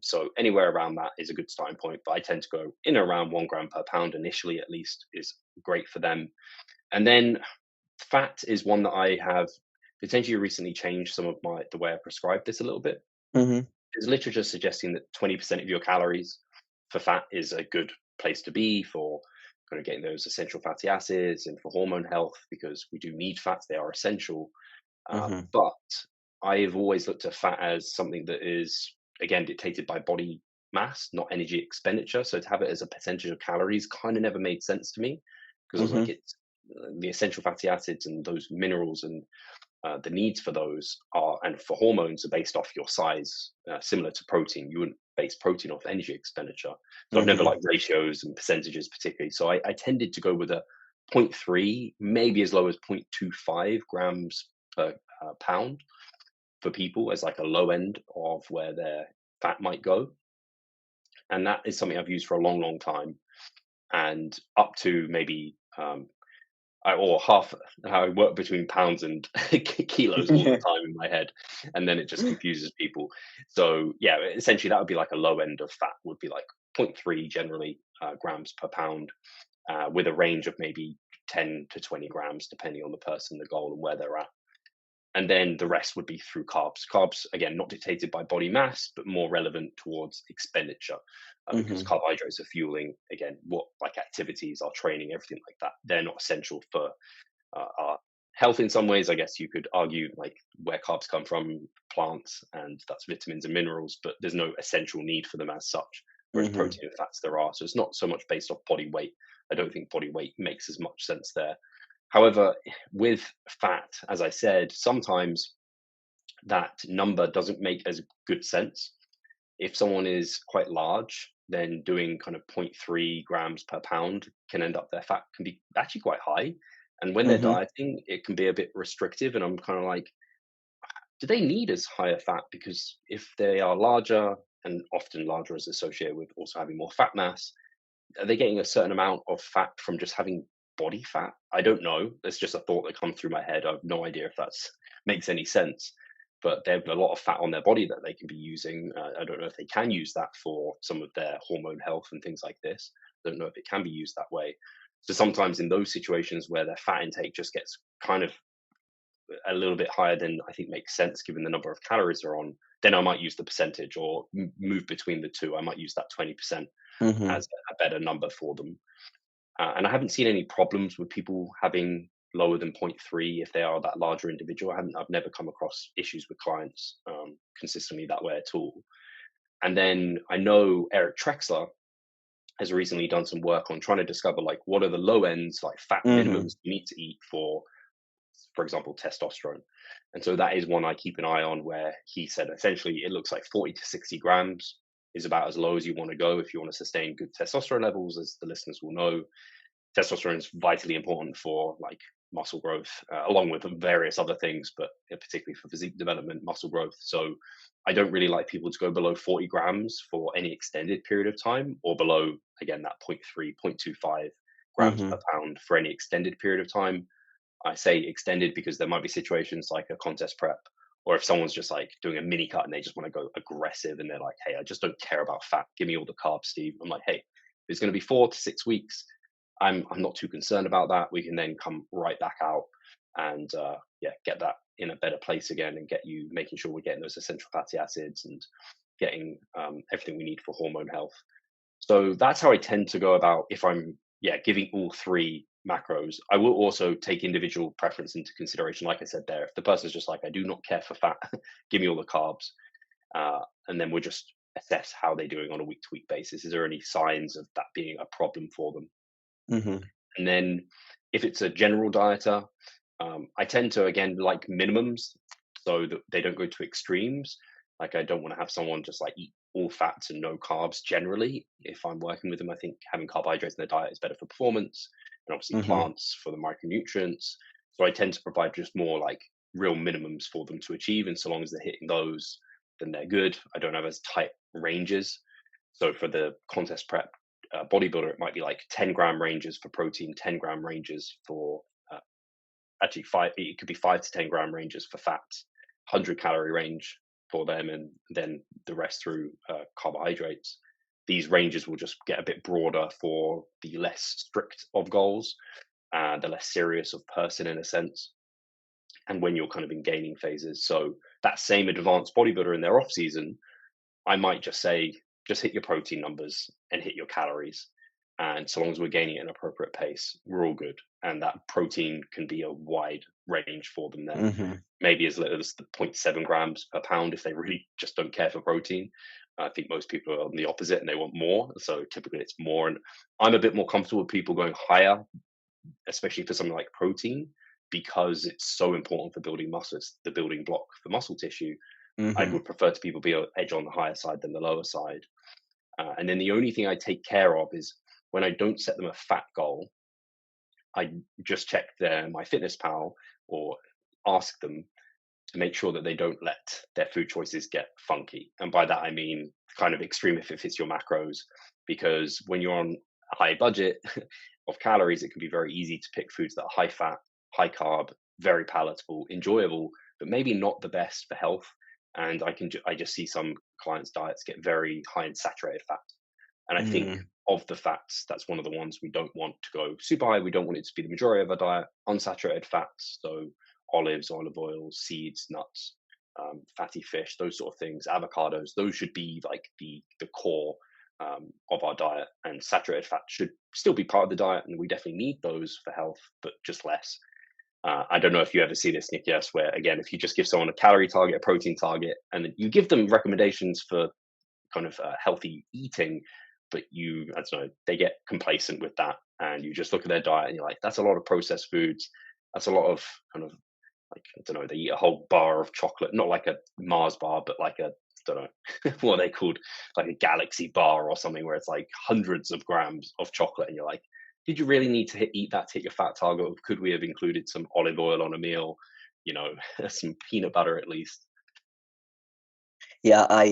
Speaker 2: So anywhere around that is a good starting point. But I tend to go in around 1 gram per pound initially, at least, is great for them. And then fat is one that I have potentially recently changed some of the way I prescribe this a little bit.
Speaker 3: Mm-hmm.
Speaker 2: There's literature suggesting that 20% of your calories for fat is a good place to be for kind of getting those essential fatty acids and for hormone health because we do need fats, they are essential.
Speaker 3: Mm-hmm.
Speaker 2: But I've always looked at fat as something that is, again, dictated by body mass, not energy expenditure. So to have it as a percentage of calories kind of never made sense to me because I was like,
Speaker 3: Mm-hmm.
Speaker 2: it's the essential fatty acids and those minerals and the needs for those are and for hormones are based off your size, similar to protein. You wouldn't base protein off energy expenditure. So I've never
Speaker 3: Mm-hmm.
Speaker 2: liked ratios and percentages particularly. So I tended to go with a zero point 0.3, maybe as low as 0.25 grams per pound for people as like a low end of where their fat might go. And that is something I've used for a long, long time. And up to maybe or half. I work between pounds and kilos all the time in my head, and then it just confuses people. So yeah, essentially that would be like a low end of fat would be like zero point 0.3 generally grams per pound, with a range of maybe 10 to 20 grams depending on the person, the goal, and where they're at. And then the rest would be through carbs. Carbs, again, not dictated by body mass, but more relevant towards expenditure, because
Speaker 3: Hmm.
Speaker 2: carbohydrates are fueling, again, what like activities, our training, everything like that. They're not essential for our health in some ways. I guess you could argue like where carbs come from, plants, and that's vitamins and minerals, but there's no essential need for them as such. Whereas
Speaker 3: Hmm.
Speaker 2: protein and fats there are. So it's not so much based off body weight. I don't think body weight makes as much sense there. However, with fat, as I said, sometimes that number doesn't make as good sense. If someone is quite large, then doing kind of zero point 0.3 grams per pound can end up their fat can be actually quite high. And when they're
Speaker 3: Hmm.
Speaker 2: dieting, it can be a bit restrictive. And I'm kind of like, do they need as high a fat? Because if they are larger, and often larger is associated with also having more fat mass, are they getting a certain amount of fat from just having body fat? I don't know. That's just a thought that comes through my head. I have no idea if that's makes any sense. But they have a lot of fat on their body that they can be using. I don't know if they can use that for some of their hormone health and things like this. I don't know if it can be used that way. So sometimes in those situations where their fat intake just gets kind of a little bit higher than I think makes sense given the number of calories they're on, then I might use the percentage or move between the two. I might use that 20%
Speaker 3: Hmm.
Speaker 2: as a better number for them. And I haven't seen any problems with people having lower than zero point 0.3 if they are that larger individual. I've never come across issues with clients consistently that way at all. And then I know Eric Trexler has recently done some work on trying to discover like what are the low ends, like fat
Speaker 3: Hmm.
Speaker 2: minimums you need to eat for example, testosterone. And so that is one I keep an eye on where he said essentially it looks like 40 to 60 grams is about as low as you want to go if you want to sustain good testosterone levels, as the listeners will know. Testosterone is vitally important for like muscle growth, along with various other things, but particularly for physique development, muscle growth. So I don't really like people to go below 40 grams for any extended period of time, or below, again, that zero point 0.3, 0.25 grams
Speaker 3: Hmm.
Speaker 2: per pound for any extended period of time. I say extended because there might be situations like a contest prep, or if someone's just like doing a mini cut and they just want to go aggressive and they're like, hey, I just don't care about fat. Give me all the carbs, Steve. I'm like, hey, it's going to be 4 to 6 weeks. I'm not too concerned about that. We can then come right back out and yeah, get that in a better place again and get you making sure we're getting those essential fatty acids and getting everything we need for hormone health. So that's how I tend to go about if I'm giving all three macros. I will also take individual preference into consideration. Like I said there, if the person's just like, I do not care for fat, give me all the carbs. And then we'll just assess how they're doing on a week to week basis. Is there any signs of that being a problem for them?
Speaker 3: Hmm.
Speaker 2: And then if it's a general dieter, I tend to, again, like minimums so that they don't go to extremes. Like I don't want to have someone just like eat all fats and no carbs generally. If I'm working with them, I think having carbohydrates in their diet is better for performance, and obviously
Speaker 3: Hmm.
Speaker 2: plants for the micronutrients. So I tend to provide just more like real minimums for them to achieve. And so long as they're hitting those, then they're good. I don't have as tight ranges. So for the contest prep bodybuilder, it might be like 10-gram ranges for protein, 10-gram ranges for uh, actually five. It could be 5 to 10-gram ranges for fats, 100-calorie range for them, and then the rest through carbohydrates. These ranges will just get a bit broader for the less strict of goals, the less serious of person in a sense, and when you're kind of in gaining phases. So that same advanced bodybuilder in their off season, I might just say, just hit your protein numbers and hit your calories. And so long as we're gaining at an appropriate pace, we're all good. And that protein can be a wide range for them there.
Speaker 3: Hmm.
Speaker 2: Maybe as little as 0.7 grams per pound if they really just don't care for protein. I think most people are on the opposite and they want more. So typically it's more. And I'm a bit more comfortable with people going higher, especially for something like protein, because it's so important for building muscle. It's the building block for muscle tissue. I
Speaker 3: Hmm.
Speaker 2: would prefer to people be an edge on the higher side than the lower side. And then the only thing I take care of is when I don't set them a fat goal, I just check their MyFitnessPal or ask them to make sure that they don't let their food choices get funky. And by that, I mean kind of extreme if it fits your macros, because when you're on a high budget of calories, it can be very easy to pick foods that are high fat, high carb, very palatable, enjoyable, but maybe not the best for health. And I just see some clients' diets get very high in saturated fat. And I think
Speaker 3: Mm,
Speaker 2: of the fats, that's one of the ones we don't want to go super high. We don't want it to be the majority of our diet. Unsaturated fats, so olives, olive oil, seeds, nuts, fatty fish, those sort of things, avocados, those should be like the core of our diet. And saturated fat should still be part of the diet, and we definitely need those for health, but just less. I don't know if you ever see this, Nikias, where again, if you just give someone a calorie target, a protein target, and then you give them recommendations for kind of healthy eating, but I don't know, they get complacent with that, and you just look at their diet and you're like, that's a lot of processed foods. That's a lot of kind of like, I don't know, they eat a whole bar of chocolate, not like a Mars bar, but like a, I don't know, what are they called, like a Galaxy bar or something, where it's like hundreds of grams of chocolate, and you're like, did you really need to eat that to hit your fat target? Or could we have included some olive oil on a meal? You know, some peanut butter at least.
Speaker 3: yeah, I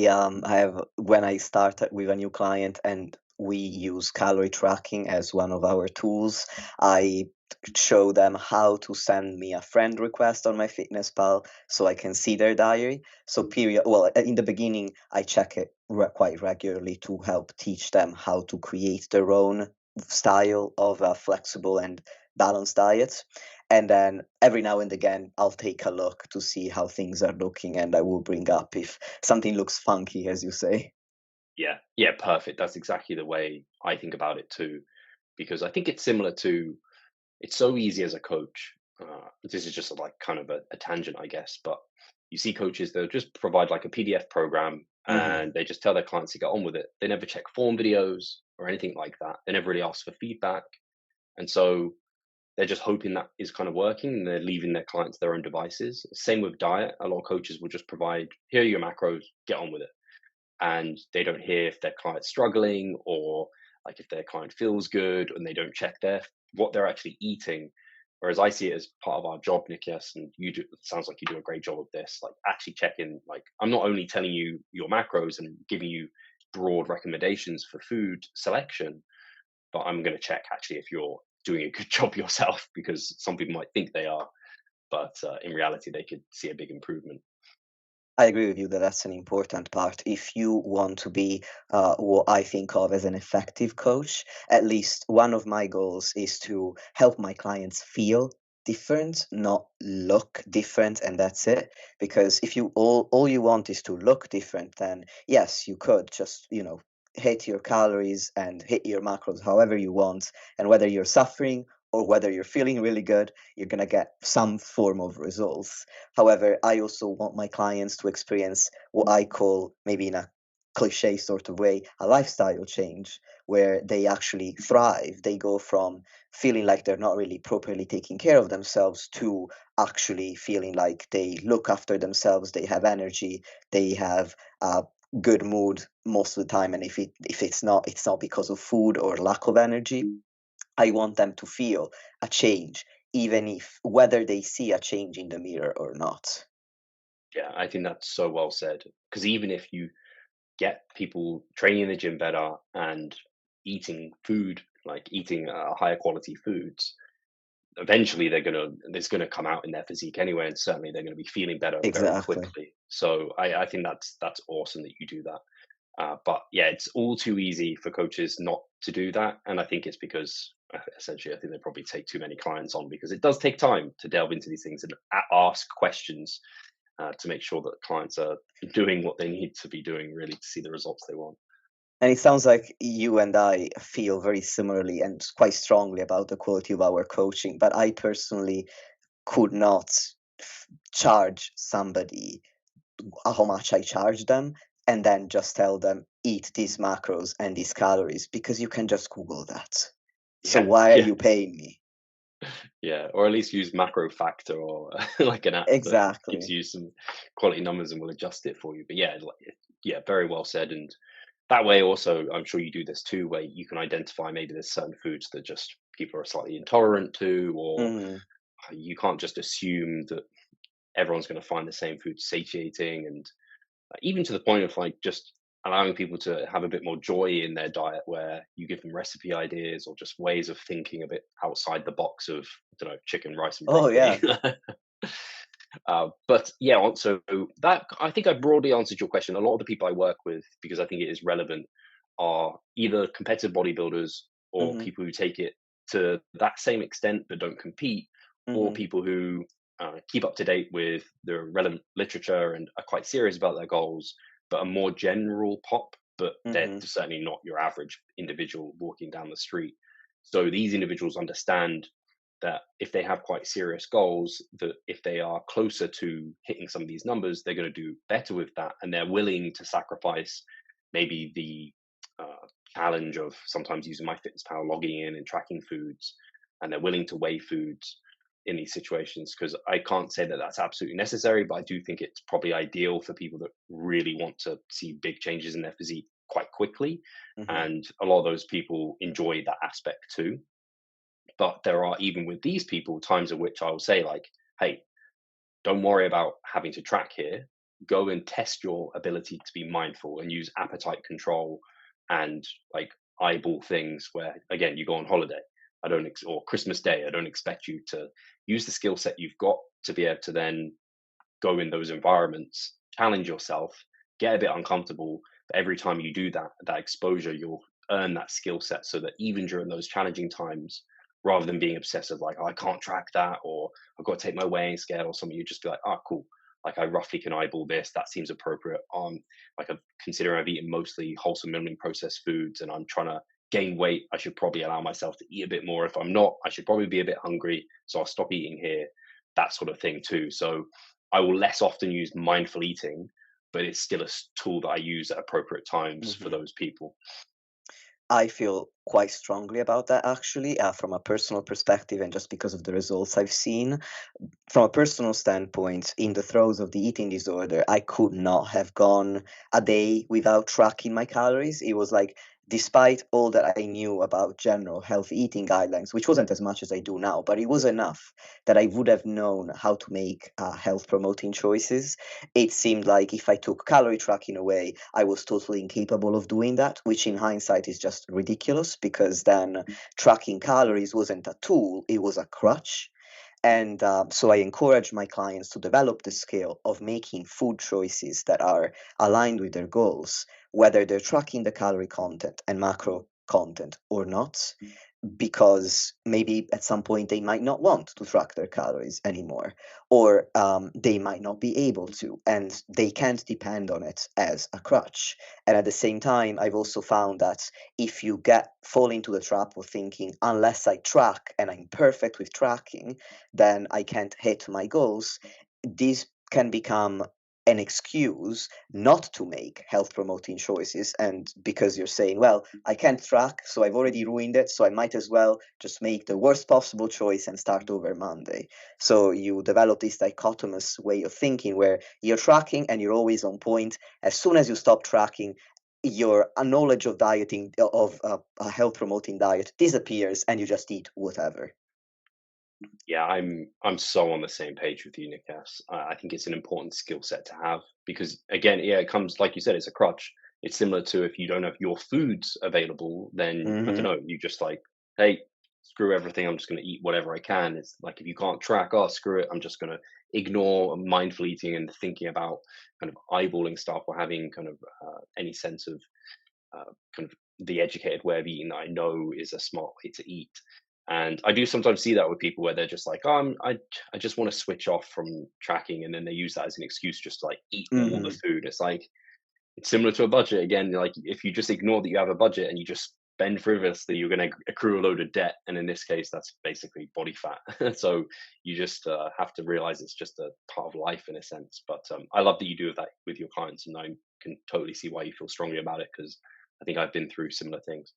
Speaker 3: have when I start with a new client and we use calorie tracking as one of our tools, I show them how to send me a friend request on MyFitnessPal so I can see their diary. So in the beginning, I check it quite regularly to help teach them how to create their own style of a flexible and balanced diet. And then every now and again, I'll take a look to see how things are looking, and I will bring up if something looks funky, as you say.
Speaker 2: Yeah, yeah, perfect. That's exactly the way I think about it too, because I think it's similar to, it's so easy as a coach. This is just like kind of a tangent, I guess, but you see coaches, they'll just provide like a PDF program
Speaker 3: Hmm.
Speaker 2: and they just tell their clients to get on with it. They never check form videos or anything like that. They never really ask for feedback. And so they're just hoping that is kind of working, and they're leaving their clients their own devices. Same with diet. A lot of coaches will just provide, here are your macros, get on with it, and they don't hear if their client's struggling, or like if their client feels good, and they don't check what they're actually eating. Whereas I see it as part of our job, Nikias, and you do. It sounds like you do a great job of this. Like actually checking. Like I'm not only telling you your macros and giving you broad recommendations for food selection, but I'm going to check actually if you're doing a good job yourself, because some people might think they are, but in reality they could see a big improvement.
Speaker 3: I agree with you that that's an important part. If you want to be what I think of as an effective coach, at least one of my goals is to help my clients feel different, not look different, and that's it. Because if you all you want is to look different, then yes, you could just, hit your calories and hit your macros however you want, and whether you're suffering or whether you're feeling really good, you're gonna get some form of results. However, I also want my clients to experience what I call, maybe in a cliche sort of way, a lifestyle change where they actually thrive. They go from feeling like they're not really properly taking care of themselves to actually feeling like they look after themselves, they have energy, they have a good mood most of the time. And if it's not because of food or lack of energy. I want them to feel a change, even if whether they see a change in the mirror or not.
Speaker 2: Yeah, I think that's so well said. Because even if you get people training in the gym better and eating food, like eating higher quality foods, eventually it's gonna come out in their physique anyway, and certainly they're gonna be feeling better very
Speaker 3: Exactly.
Speaker 2: quickly. So I think that's awesome that you do that. But yeah, it's all too easy for coaches not to do that, and I think it's because essentially I think they probably take too many clients on, because it does take time to delve into these things and ask questions to make sure that clients are doing what they need to be doing really to see the results they want.
Speaker 3: And it sounds like you and I feel very similarly and quite strongly about the quality of our coaching. But I personally could not charge somebody how much I charge them and then just tell them eat these macros and these calories because you can just Google that. So
Speaker 2: Yeah,
Speaker 3: why are
Speaker 2: yeah,
Speaker 3: you paying me?
Speaker 2: yeah. Or at least use Macro Factor, or like an app that gives
Speaker 3: Exactly.
Speaker 2: you some quality numbers and will adjust it for you. But yeah, yeah, very well said. And that way, also, I'm sure you do this too, where you can identify maybe there's certain foods that just people are slightly intolerant to, or
Speaker 3: Mhm.
Speaker 2: you can't just assume that everyone's going to find the same food satiating. And even to the point of like just allowing people to have a bit more joy in their diet, where you give them recipe ideas or just ways of thinking a bit outside the box of, I don't know, chicken, rice, and
Speaker 3: Oh yeah.
Speaker 2: broccoli. But yeah, also that, I think I broadly answered your question. A lot of the people I work with, because I think it is relevant, are either competitive bodybuilders or
Speaker 3: Hmm.
Speaker 2: people who take it to that same extent but don't compete, or
Speaker 3: Hmm.
Speaker 2: people who keep up to date with the relevant literature and are quite serious about their goals, but a more general pop, but they're
Speaker 3: Hmm.
Speaker 2: certainly not your average individual walking down the street. So these individuals understand that if they have quite serious goals, that if they are closer to hitting some of these numbers, they're going to do better with that, and they're willing to sacrifice maybe the challenge of sometimes using MyFitnessPal, logging in and tracking foods, and they're willing to weigh foods in these situations, because I can't say that that's absolutely necessary, but I do think it's probably ideal for people that really want to see big changes in their physique quite quickly,
Speaker 3: Hmm.
Speaker 2: and a lot of those people enjoy that aspect too. But there are, even with these people, times at which I will say, like, hey, don't worry about having to track here. Go and test your ability to be mindful and use appetite control and like eyeball things where, again, you go on holiday. Or Christmas Day, I don't expect you to use the skill set you've got to be able to then go in those environments, challenge yourself, get a bit uncomfortable. But every time you do that, that exposure, you'll earn that skill set, so that even during those challenging times, rather than being obsessive, like, oh, I can't track that, or I've got to take my weighing scale or something, you just be like, oh, cool. Like, I roughly can eyeball this. That seems appropriate. Like, considering I've eaten mostly wholesome, minimally processed foods, and I'm trying to gain weight, I should probably allow myself to eat a bit more. If I'm not, I should probably be a bit hungry, so I'll stop eating here. That sort of thing too. So I will less often use mindful eating, but it's still a tool that I use at appropriate times for
Speaker 3: Hmm.
Speaker 2: those people.
Speaker 3: I feel quite strongly about that actually, from a personal perspective, and just because of the results I've seen. From a personal standpoint, in the throes of the eating disorder, I could not have gone a day without tracking my calories. It was like, despite all that I knew about general healthy eating guidelines, which wasn't as much as I do now, but it was enough that I would have known how to make health promoting choices. It seemed like if I took calorie tracking away, I was totally incapable of doing that, which in hindsight is just ridiculous, because then tracking calories wasn't a tool, it was a crutch. And so I encourage my clients to develop the skill of making food choices that are aligned with their goals, whether they're tracking the calorie content and macro content or not, because maybe at some point they might not want to track their calories anymore, or they might not be able to, and they can't depend on it as a crutch. And at the same time, I've also found that if you fall into the trap of thinking, unless I track and I'm perfect with tracking, then I can't hit my goals, this can become an excuse not to make health promoting choices. And because you're saying, well, I can't track, so I've already ruined it, so I might as well just make the worst possible choice and start over Monday. So you develop this dichotomous way of thinking where you're tracking and you're always on point. As soon as you stop tracking, your knowledge of dieting, of a health promoting diet, disappears, and you just eat whatever.
Speaker 2: Yeah, I'm so on the same page with you, Nikas. I think it's an important skill set to have, because, again, yeah, it comes, like you said, it's a crutch. It's similar to, if you don't have your foods available, then I don't
Speaker 3: Hmm.
Speaker 2: know, you just like, hey, screw everything. I'm just going to eat whatever I can. It's like, if you can't track, oh, screw it. I'm just going to ignore mindful eating and thinking about kind of eyeballing stuff, or having kind of any sense of kind of the educated way of eating that I know is a smart way to eat. And I do sometimes see that with people where they're just like, oh, I just want to switch off from tracking. And then they use that as an excuse just to like eat all the
Speaker 3: Hmm.
Speaker 2: food. It's like, it's similar to a budget again. Like, if you just ignore that you have a budget and you just spend frivolously, you're going to accrue a load of debt. And in this case, that's basically body fat. So you just have to realize it's just a part of life in a sense. But I love that you do that with your clients. And I can totally see why you feel strongly about it, because I think I've been through similar things.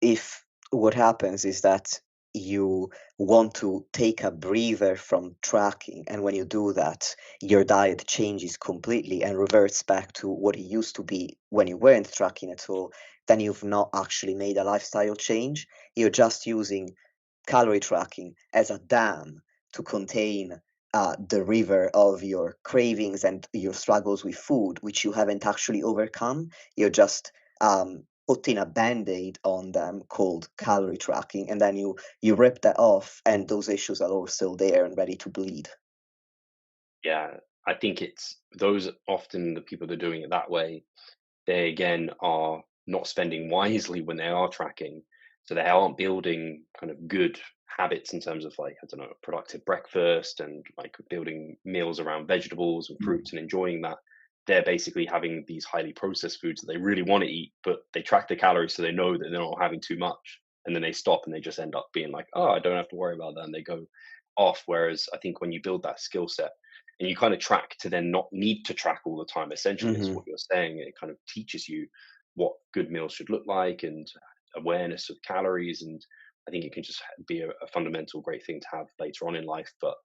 Speaker 3: If what happens is that you want to take a breather from tracking, and when you do that, your diet changes completely and reverts back to what it used to be when you weren't tracking at all, then you've not actually made a lifestyle change. You're just using calorie tracking as a dam to contain the river of your cravings and your struggles with food, which you haven't actually overcome. You're just putting a band-aid on them called calorie tracking, and then you rip that off, and those issues are all still there and ready to bleed.
Speaker 2: Yeah, I think it's those often the people that are doing it that way, they again are not spending wisely when they are tracking. So they aren't building kind of good habits in terms of like, I don't know, a productive breakfast and like building meals around vegetables and fruits and enjoying that. They're basically having these highly processed foods that they really want to eat, but they track the calories so they know that they're not having too much. And then they stop and they just end up being like, oh, I don't have to worry about that. And they go off. Whereas I think when you build that skill set, and you kind of track to then not need to track all the time, essentially is
Speaker 3: Hmm.
Speaker 2: what you're saying. It kind of teaches you what good meals should look like and awareness of calories, and I think it can just be a fundamental great thing to have later on in life. But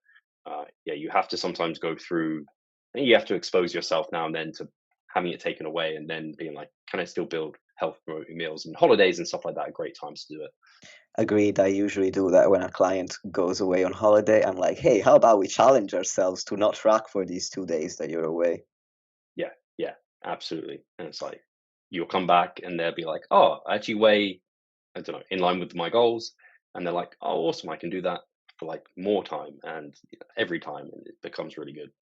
Speaker 2: yeah, you have to sometimes go through, I think you have to expose yourself now and then to having it taken away, and then being like, can I still build health promoting meals? And holidays and stuff like that are great times to do it.
Speaker 3: Agreed. I usually do that when a client goes away on holiday. I'm like, hey, how about we challenge ourselves to not track for these 2 days that you're away?
Speaker 2: Yeah, yeah, absolutely. And it's like you'll come back and they'll be like, oh, I actually weigh, I don't know, in line with my goals. And they're like, oh, awesome, I can do that for like more time and every time. And it becomes really good.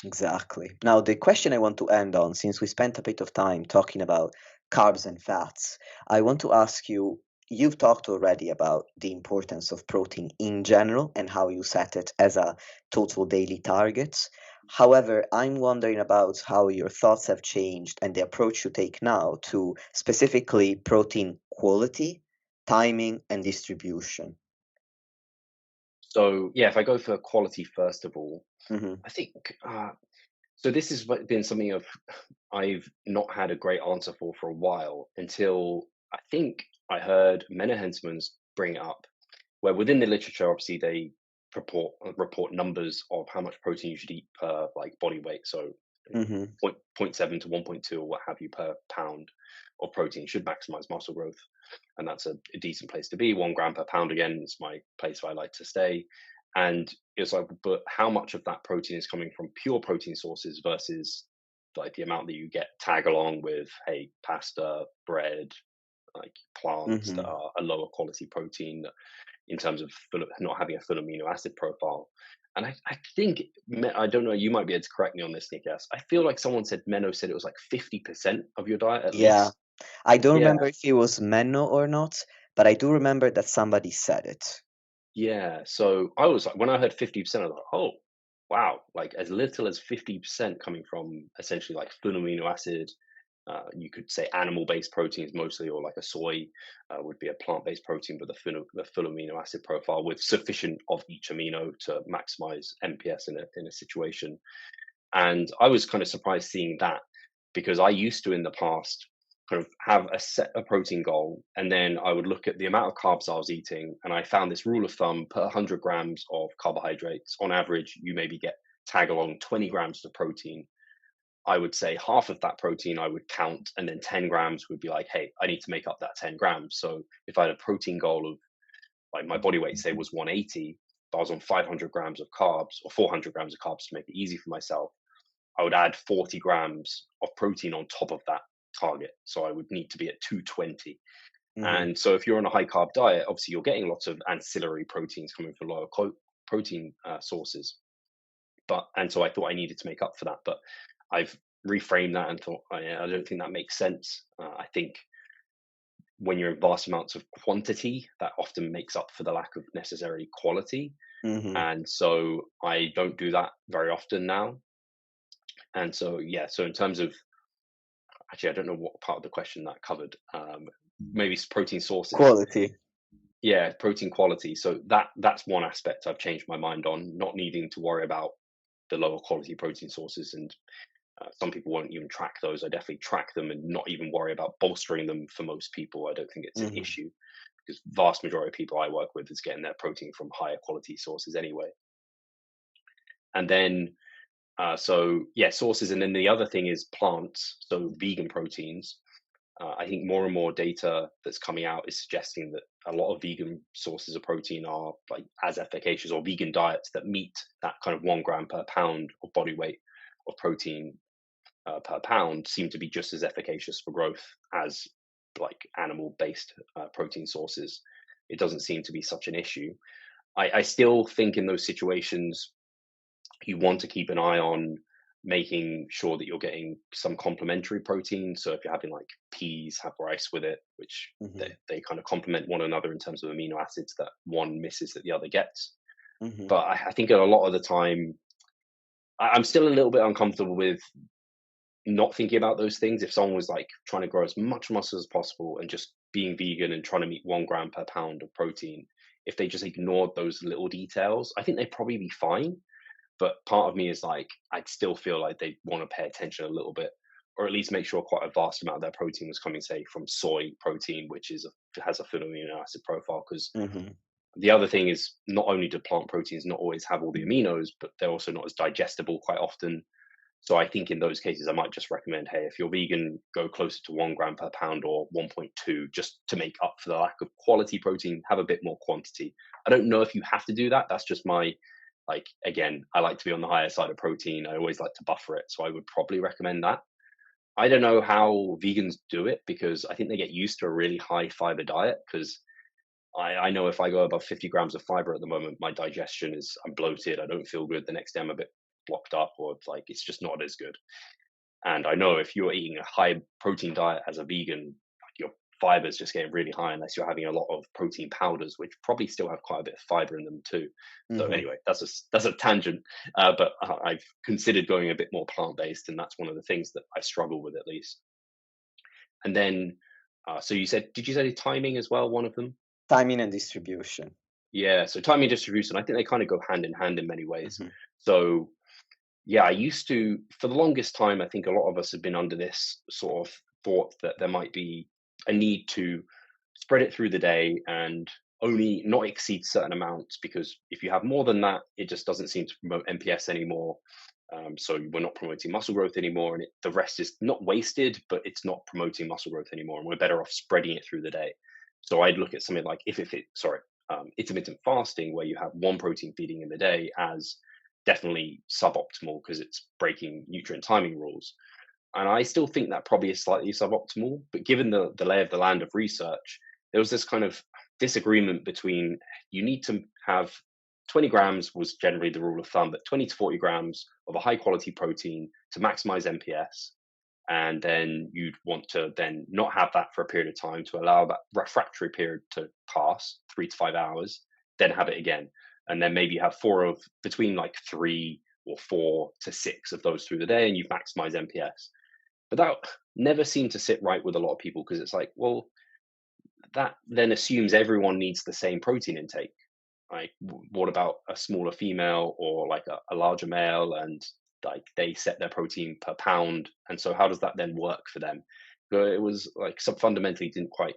Speaker 3: Exactly. Now, the question I want to end on, since we spent a bit of time talking about carbs and fats, I want to ask you, you've talked already about the importance of protein in general and how you set it as a total daily target. However, I'm wondering about how your thoughts have changed and the approach you take now to specifically protein quality, timing, and distribution.
Speaker 2: So, yeah, if I go for quality, first of all,
Speaker 3: Hmm.
Speaker 2: I think so. This has been something I've not had a great answer for a while until I think I heard Menahensmans bring it up where within the literature, obviously they report numbers of how much protein you should eat per like body weight. So
Speaker 3: Hmm.
Speaker 2: point 0.7 to 1.2 or what have you per pound of protein should maximize muscle growth. And that's a decent place to be. 1 gram per pound again is my place where I like to stay. And it's like, but how much of that protein is coming from pure protein sources versus like the amount that you get tag along with, hey, pasta, bread, like plants that
Speaker 3: Hmm.
Speaker 2: are a lower quality protein in terms of not having a full amino acid profile. And I think, I don't know, you might be able to correct me on this, Nick. Yes. I feel like someone said, Menno said it was like 50% of your diet at
Speaker 3: Yeah.
Speaker 2: least.
Speaker 3: I don't
Speaker 2: Yeah.
Speaker 3: remember if it was Menno or not, but I do remember that somebody said it.
Speaker 2: Yeah. So I was like, when I heard 50%, I was like, oh, wow. Like as little as 50% coming from essentially like full amino acid. You could say animal-based proteins mostly, or like a soy would be a plant-based protein with a full amino acid profile with sufficient of each amino to maximize MPS in a situation. And I was kind of surprised seeing that because I used to in the past kind of have a protein goal, and then I would look at the amount of carbs I was eating, and I found this rule of thumb: per 100 grams of carbohydrates, on average, you maybe get tag along 20 grams of protein. I would say half of that protein I would count, and then 10 grams would be like, hey, I need to make up that 10 grams. So if I had a protein goal of like my body weight, say, was 180, if I was on 500 grams of carbs or 400 grams of carbs to make it easy for myself, I would add 40 grams of protein on top of that target. So I would need to be at 220.
Speaker 3: Hmm.
Speaker 2: And so if you're on a high carb diet, obviously you're getting lots of ancillary proteins coming from lower protein sources. And so I thought I needed to make up for that. But I've reframed that and thought, I don't think that makes sense. I think when you're in vast amounts of quantity, that often makes up for the lack of necessary quality.
Speaker 3: Hmm.
Speaker 2: And so I don't do that very often now. And so, yeah, so in terms of, actually, I don't know what part of the question that covered. Maybe it's protein sources.
Speaker 3: Quality.
Speaker 2: Yeah, protein quality. So that's one aspect I've changed my mind on, not needing to worry about the lower quality protein sources. And some people won't even track those. I definitely track them and not even worry about bolstering them for most people. I don't think it's an
Speaker 3: Hmm.
Speaker 2: issue because vast majority of people I work with is getting their protein from higher quality sources anyway. And then, so yeah, sources. And then the other thing is plants, so vegan proteins. I think more and more data that's coming out is suggesting that a lot of vegan sources of protein are like as efficacious, or vegan diets that meet that kind of 1 gram per pound of body weight of protein per pound seem to be just as efficacious for growth as like animal-based protein sources. It doesn't seem to be such an issue. I still think in those situations you want to keep an eye on making sure that you're getting some complementary protein. So if you're having like peas, have rice with it, which
Speaker 3: Hmm.
Speaker 2: they kind of complement one another in terms of amino acids that one misses that the other gets.
Speaker 3: Hmm.
Speaker 2: But I think a lot of the time, I'm still a little bit uncomfortable with not thinking about those things. If someone was like trying to grow as much muscle as possible and just being vegan and trying to meet 1 gram per pound of protein, if they just ignored those little details, I think they'd probably be fine. But part of me is like, I'd still feel like they want to pay attention a little bit, or at least make sure quite a vast amount of their protein was coming, say, from soy protein, which has a full amino acid profile. Because
Speaker 3: Hmm.
Speaker 2: the other thing is, not only do plant proteins not always have all the aminos, but they're also not as digestible quite often. So I think in those cases, I might just recommend, hey, if you're vegan, go closer to 1 gram per pound or 1.2, just to make up for the lack of quality protein, have a bit more quantity. I don't know if you have to do that. That's just my, like, again, I like to be on the higher side of protein. I always like to buffer it. So I would probably recommend that. I don't know how vegans do it, because I think they get used to a really high fiber diet. Because I know if I go above 50 grams of fiber at the moment, my digestion is, I'm bloated. I don't feel good. The next day I'm a bit blocked up, or it's like, it's just not as good. And I know if you're eating a high protein diet as a vegan, your fiber is just getting really high, unless you're having a lot of protein powders, which probably still have quite a bit of fiber in them too. So
Speaker 3: Hmm.
Speaker 2: anyway, that's a tangent. But I've considered going a bit more plant based, and that's one of the things that I struggle with at least. And then, so you said, did you say timing as well? One of them?
Speaker 3: Timing and distribution.
Speaker 2: Yeah. So timing and distribution, I think they kind of go hand in hand in many ways.
Speaker 3: Hmm.
Speaker 2: So yeah, I used to, for the longest time, I think a lot of us have been under this sort of thought that there might be a need to spread it through the day and only not exceed certain amounts, because if you have more than that, it just doesn't seem to promote MPS anymore. So we're not promoting muscle growth anymore, and the rest is not wasted, but it's not promoting muscle growth anymore, and we're better off spreading it through the day. So I'd look at something like, intermittent fasting, where you have one protein feeding in the day, as definitely suboptimal, because it's breaking nutrient timing rules. And I still think that probably is slightly suboptimal. But given the lay of the land of research, there was this kind of disagreement between, you need to have 20 grams was generally the rule of thumb, but 20 to 40 grams of a high quality protein to maximize MPS. And then you'd want to then not have that for a period of time to allow that refractory period to pass, 3 to 5 hours, then have it again. And then maybe have between like 3 or 4 to 6 of those through the day, and you maximize MPS. But that never seemed to sit right with a lot of people, because it's like, well, that then assumes everyone needs the same protein intake. Like, what about a smaller female, or like a larger male, and like they set their protein per pound, and so how does that then work for them? So it was like, fundamentally didn't quite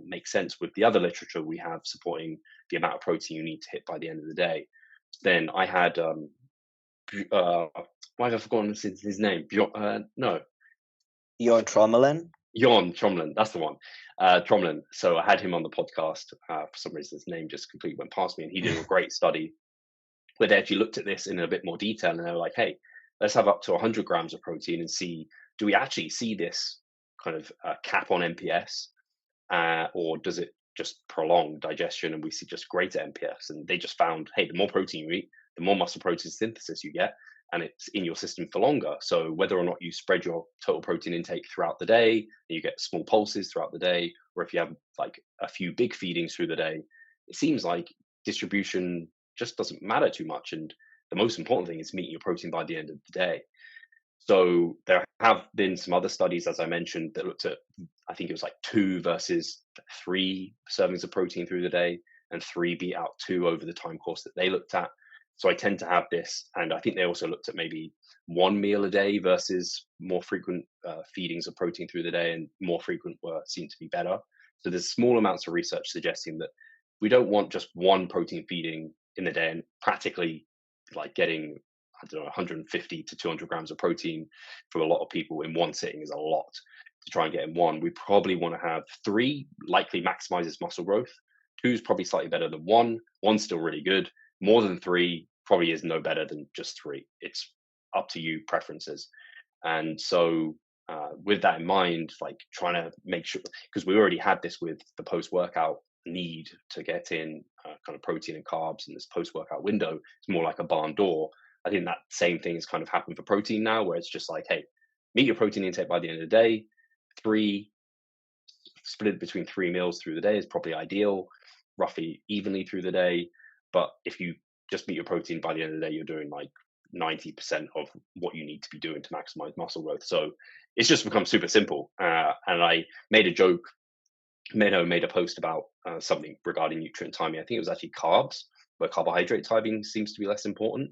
Speaker 2: make sense with the other literature we have supporting the amount of protein you need to hit by the end of the day. Then I had uh, why have I forgotten his name? No,
Speaker 3: Your Tromelin?
Speaker 2: Jon Tromlin, that's the one. Tromlin. So I had him on the podcast. For some reason, his name just completely went past me, and he did a great study where they actually looked at this in a bit more detail, and they were like, "Hey, let's have up to 100 grams of protein and see, do we actually see this kind of cap on MPS, or does it just prolong digestion and we see just greater MPS?" And they just found, hey, the more protein you eat, the more muscle protein synthesis you get, and it's in your system for longer. So whether or not you spread your total protein intake throughout the day, you get small pulses throughout the day, or if you have like a few big feedings through the day, it seems like distribution just doesn't matter too much. And the most important thing is meeting your protein by the end of the day. So there have been some other studies, as I mentioned, that looked at, I think it was like 2 versus 3 servings of protein through the day, and 3 beat out 2 over the time course that they looked at. So I tend to have this, and I think they also looked at maybe 1 meal a day versus more frequent feedings of protein through the day, and more frequent seemed to be better. So there's small amounts of research suggesting that we don't want just one protein feeding in the day, and practically like getting, I don't know, 150 to 200 grams of protein from a lot of people in one sitting is a lot. to try and get in 1, we probably want to have 3 likely maximizes muscle growth. 2 is probably slightly better than 1. 1's still really good. More than 3 probably is no better than just 3. It's up to you, preferences. And so with that in mind, like trying to make sure, because we already had this with the post-workout need to get in kind of protein and carbs in this post-workout window, it's more like a barn door. I think that same thing has kind of happened for protein now, where it's just like, hey, meet your protein intake by the end of the day. 3, split it between 3 meals through the day is probably ideal, roughly evenly through the day. But if you just meet your protein by the end of the day, you're doing like 90% of what you need to be doing to maximize muscle growth. So it's just become super simple. And I made a joke, made a post about something regarding nutrient timing. I think it was actually carbs, where carbohydrate timing seems to be less important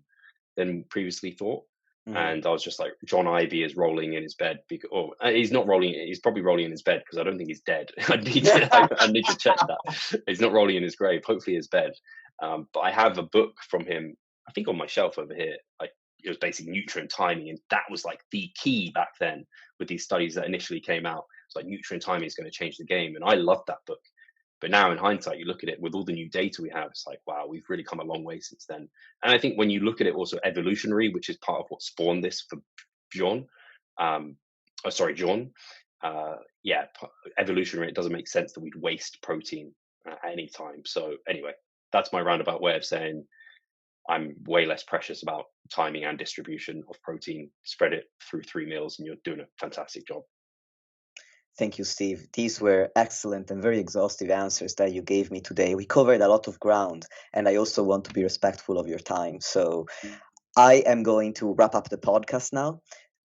Speaker 2: than previously thought. And I was just like, John Ivey is rolling in his bed, he's not rolling, he's probably rolling in his bed because I don't think he's dead. I need to check that. He's not rolling in his grave, hopefully his bed. But I have a book from him, I think on my shelf over here. Like, it was basically nutrient timing, and that was like the key back then with these studies that initially came out. It's like nutrient timing is going to change the game, and I loved that book. But now in hindsight, you look at it with all the new data we have, it's like, wow, we've really come a long way since then. And I think when you look at it also evolutionary, which is part of what spawned this for John, evolutionary, it doesn't make sense that we'd waste protein at any time. So anyway, that's my roundabout way of saying I'm way less precious about timing and distribution of protein. Spread it through 3 meals and you're doing a fantastic job.
Speaker 3: Thank you, Steve. These were excellent and very exhaustive answers that you gave me today. We covered a lot of ground, and I also want to be respectful of your time. So I am going to wrap up the podcast now.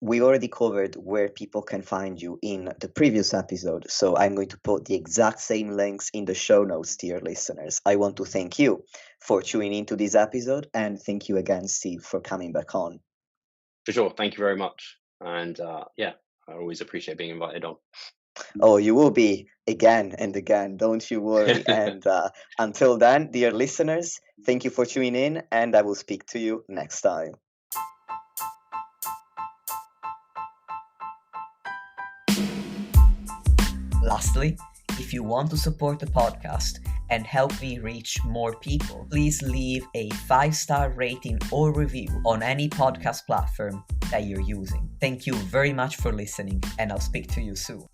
Speaker 3: We already covered where people can find you in the previous episode, so I'm going to put the exact same links in the show notes, dear listeners. I want to thank you for tuning into this episode, and thank you again, Steve, for coming back on.
Speaker 2: For sure. Thank you very much. And I always appreciate being invited on.
Speaker 3: Oh, you will be again and again, don't you worry. And until then, dear listeners, thank you for tuning in, and I will speak to you next time.
Speaker 1: Lastly, if you want to support the podcast and help me reach more people, please leave a 5-star rating or review on any podcast platform that you're using. Thank you very much for listening, and I'll speak to you soon.